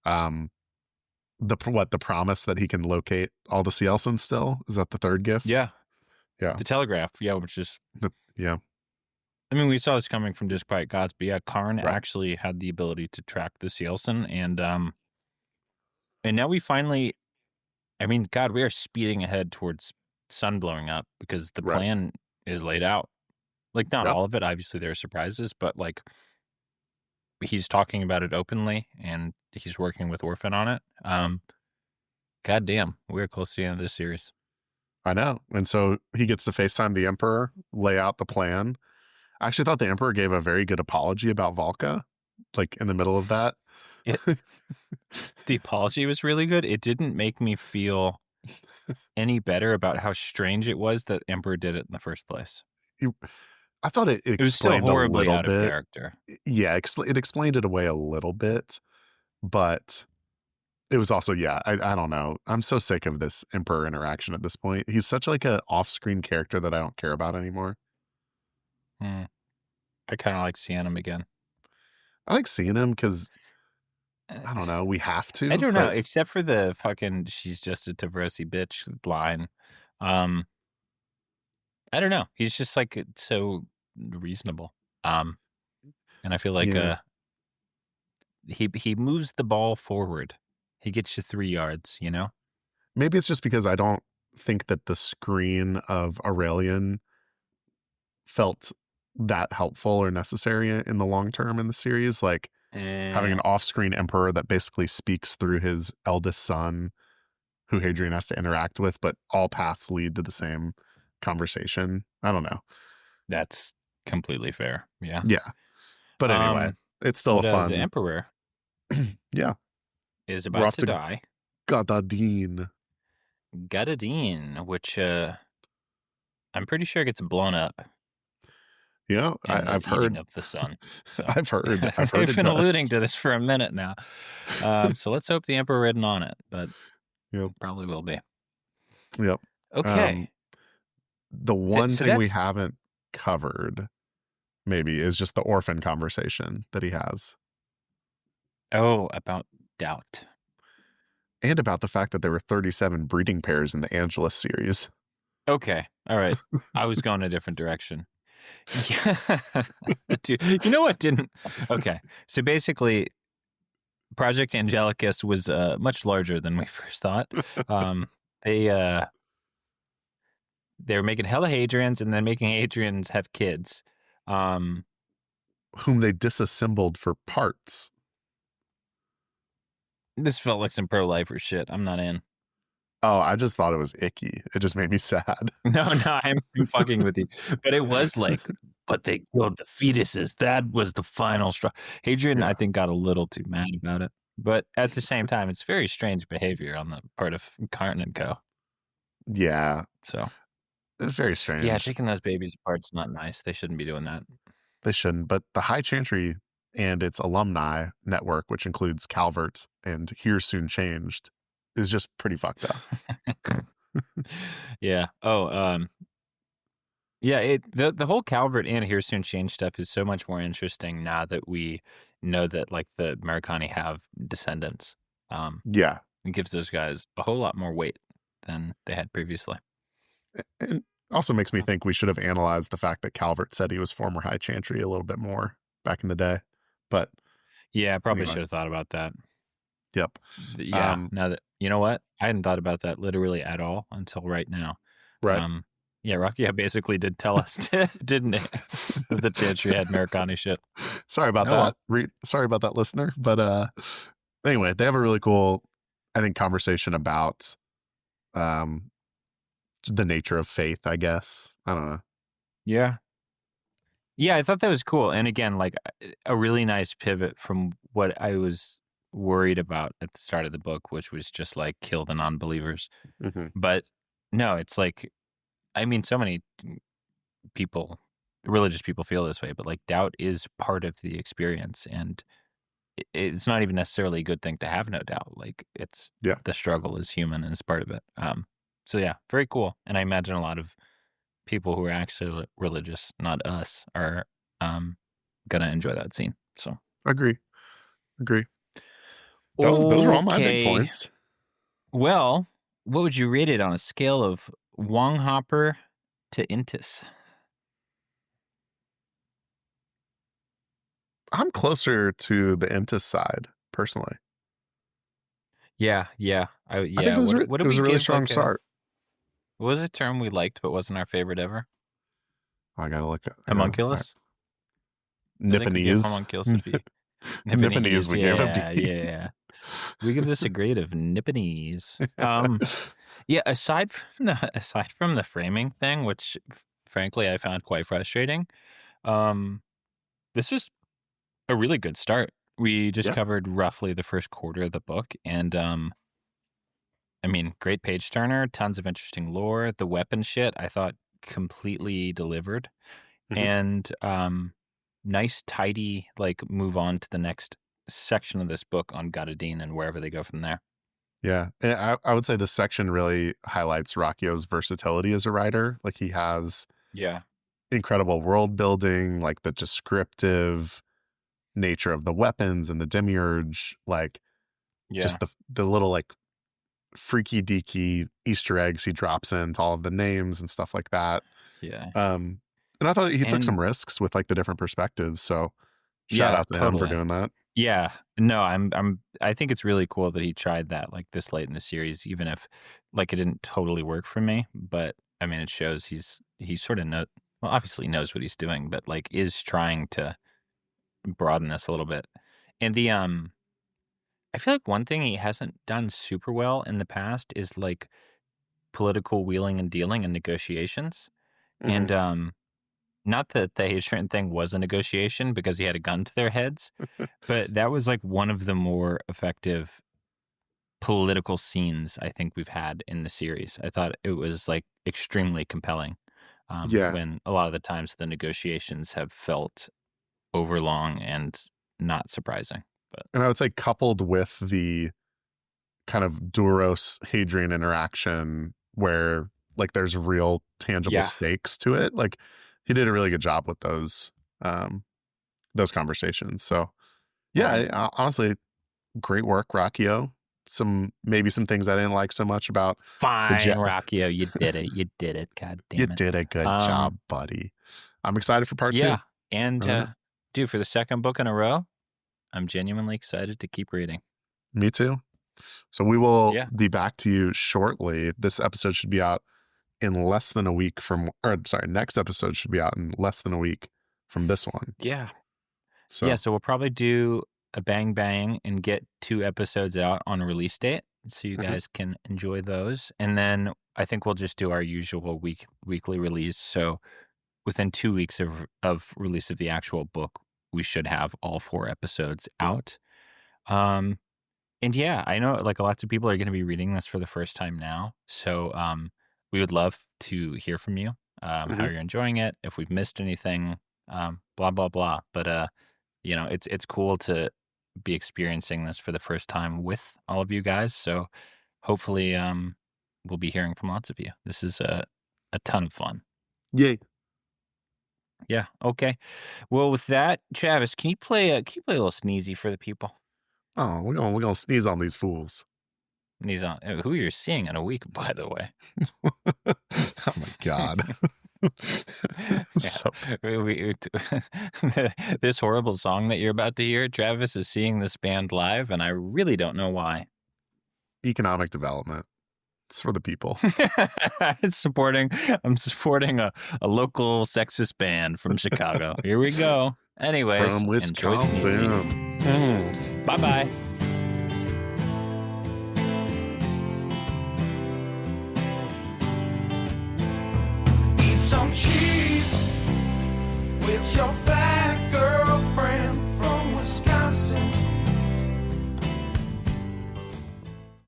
the promise that he can locate all the Cielson still, is that the third gift? Yeah the telegraph, which is I mean, we saw this coming from Just Quiet Gods, but Karn actually had the ability to track the Cielson, and now we finally, I mean, God, we are speeding ahead towards sun blowing up because the plan is laid out. Like, not all of it, obviously there are surprises, but like he's talking about it openly and he's working with Orphan on it. God damn, we're close to the end of this series. I know. And so he gets to FaceTime the Emperor, lay out the plan. I actually thought the Emperor gave a very good apology about Valka, like in the middle of that. The apology was really good. It didn't make me feel any better about how strange it was that Emperor did it in the first place. I thought it was still horribly out of character. Yeah, it explained it away a little bit, but it was also, I don't know. I'm so sick of this Emperor interaction at this point. He's such like an off-screen character that I don't care about anymore. I kind of like seeing him again. I like seeing him because I don't know. We have to. I don't know, except for the fucking "she's just a Tavrosi bitch" line. I don't know. He's just like so reasonable. And I feel like he moves the ball forward. He gets you 3 yards, you know? Maybe it's just because I don't think that the screen of Aurelian felt that helpful or necessary in the long term in the series. Like having an off-screen emperor that basically speaks through his eldest son, who Hadrian has to interact with, but all paths lead to the same conversation. I don't know. That's completely fair. Yeah. Yeah. But anyway, it's still fun. The emperor is about to die. Gadadin, which I'm pretty sure gets blown up. Yeah, I've heard of the sun. So. I've heard. I've been alluding to this for a minute now. So let's hope the emperor ridden on it, but it probably will be. Yep. Okay. The one thing we haven't covered maybe is just the orphan conversation that he has. Oh, about doubt. And about the fact that there were 37 breeding pairs in the Angelus series. Okay. All right. I was going a different direction. Yeah. Dude, you know what didn't? Okay. So basically, Project Angelicus was much larger than we first thought. They were making hella Hadrians and then making Hadrians have kids. Whom they disassembled for parts. This felt like some pro-lifer shit. I'm not in. Oh, I just thought it was icky. It just made me sad. No, I'm fucking with you. But it was like, but they killed the fetuses. That was the final straw. Hadrian, I think, got a little too mad about it. But at the same time, it's very strange behavior on the part of Carton and Co. Yeah. So. It's very strange. Yeah, taking those babies apart's not nice. They shouldn't be doing that. They shouldn't. But the High Chantry and its alumni network, which includes Calvert's and Here Soon Changed, is just pretty fucked up. Yeah. Oh, yeah, the whole Calvert and Here Soon Change stuff is so much more interesting now that we know that like the Americani have descendants. Yeah. It gives those guys a whole lot more weight than they had previously. And also makes me think we should have analyzed the fact that Calvert said he was former High Chantry a little bit more back in the day. But yeah, I probably should have thought about that. Yep. Yeah. Now that, you know what? I hadn't thought about that literally at all until right now. Right. Yeah, Ruocchio basically did tell us, didn't it? That the Chantry had Americani shit. Sorry about that. Sorry about that, listener. But anyway, they have a really cool, I think, conversation about the nature of faith, I guess. I don't know. Yeah. Yeah, I thought that was cool. And again, like a really nice pivot from what I was worried about at the start of the book, which was just like kill the non-believers. Mm-hmm. But no, it's like, I mean, so many people, religious people feel this way, but like doubt is part of the experience. And it's not even necessarily a good thing to have no doubt. Like it's, the struggle is human and it's part of it. So yeah, very cool. And I imagine a lot of people who are actually religious, not us, are gonna enjoy that scene. So agree. Those were all my big points. Well, what would you rate it on a scale of Wong Hopper to Intis? I'm closer to the Intis side, personally. Yeah. I think it was, it was a really strong start. What was a term we liked but wasn't our favorite ever? I gotta look at homunculus. Nipponese. Homunculus would be Nipponese. Yeah. We give this a grade of Nipponese. Yeah. Aside from the framing thing, which frankly I found quite frustrating, this was a really good start. We just covered roughly the first quarter of the book, and I mean, great page turner, tons of interesting lore. The weapon shit I thought completely delivered, and nice, tidy, like move on to the next section of this book on Gadadin and wherever they go from there. Yeah, and I would say this section really highlights Ruocchio's versatility as a writer. Like he has incredible world building, like the descriptive nature of the weapons and the demiurge, like just the little like freaky deaky Easter eggs he drops into all of the names and stuff like that. Yeah. And I thought he took some risks with like the different perspectives. So shout out to him for doing that. Yeah. No, I think it's really cool that he tried that like this late in the series, even if like it didn't totally work for me. But I mean, it shows he sort of obviously knows what he's doing, but like is trying to broaden this a little bit. And I feel like one thing he hasn't done super well in the past is like political wheeling and dealing and negotiations. Mm-hmm. And not that the Hadrian thing was a negotiation because he had a gun to their heads, but that was like one of the more effective political scenes I think we've had in the series. I thought it was like extremely compelling. When a lot of the times the negotiations have felt overlong and not surprising. And I would say coupled with the kind of Duros Hadrian interaction where like there's real tangible stakes to it. Like he did a really good job with those conversations. So honestly, great work, Ruocchio. Maybe some things I didn't like so much about. Fine, Ruocchio, you did it. You did it. God damn it. You did a good job, buddy. I'm excited for part 2. Yeah. And dude, for the second book in a row, I'm genuinely excited to keep reading. Me too. So we will be back to you shortly. This episode should be out in less than a week next episode should be out in less than a week from this one. Yeah. So we'll probably do a bang and get 2 episodes out on a release date so you guys can enjoy those. And then I think we'll just do our usual weekly release. So within 2 weeks of release of the actual book, we should have all 4 episodes out. And yeah, I know like lots of people are going to be reading this for the first time now. So we would love to hear from you, how you're enjoying it, if we've missed anything, blah, blah, blah. But, it's cool to be experiencing this for the first time with all of you guys. So hopefully we'll be hearing from lots of you. This is a ton of fun. Yay. Yeah. Okay. Well, with that, Travis, can you play a little sneezy for the people? Oh, we're gonna sneeze on these fools. Sneeze on who you're seeing in a week, by the way. Oh my God. This horrible song that you're about to hear, Travis is seeing this band live, and I really don't know why. Economic development. It's for the people. I'm supporting a local sexist band from Chicago. Here we go. Anyways, from Wisconsin. Bye-bye. Eat some cheese with your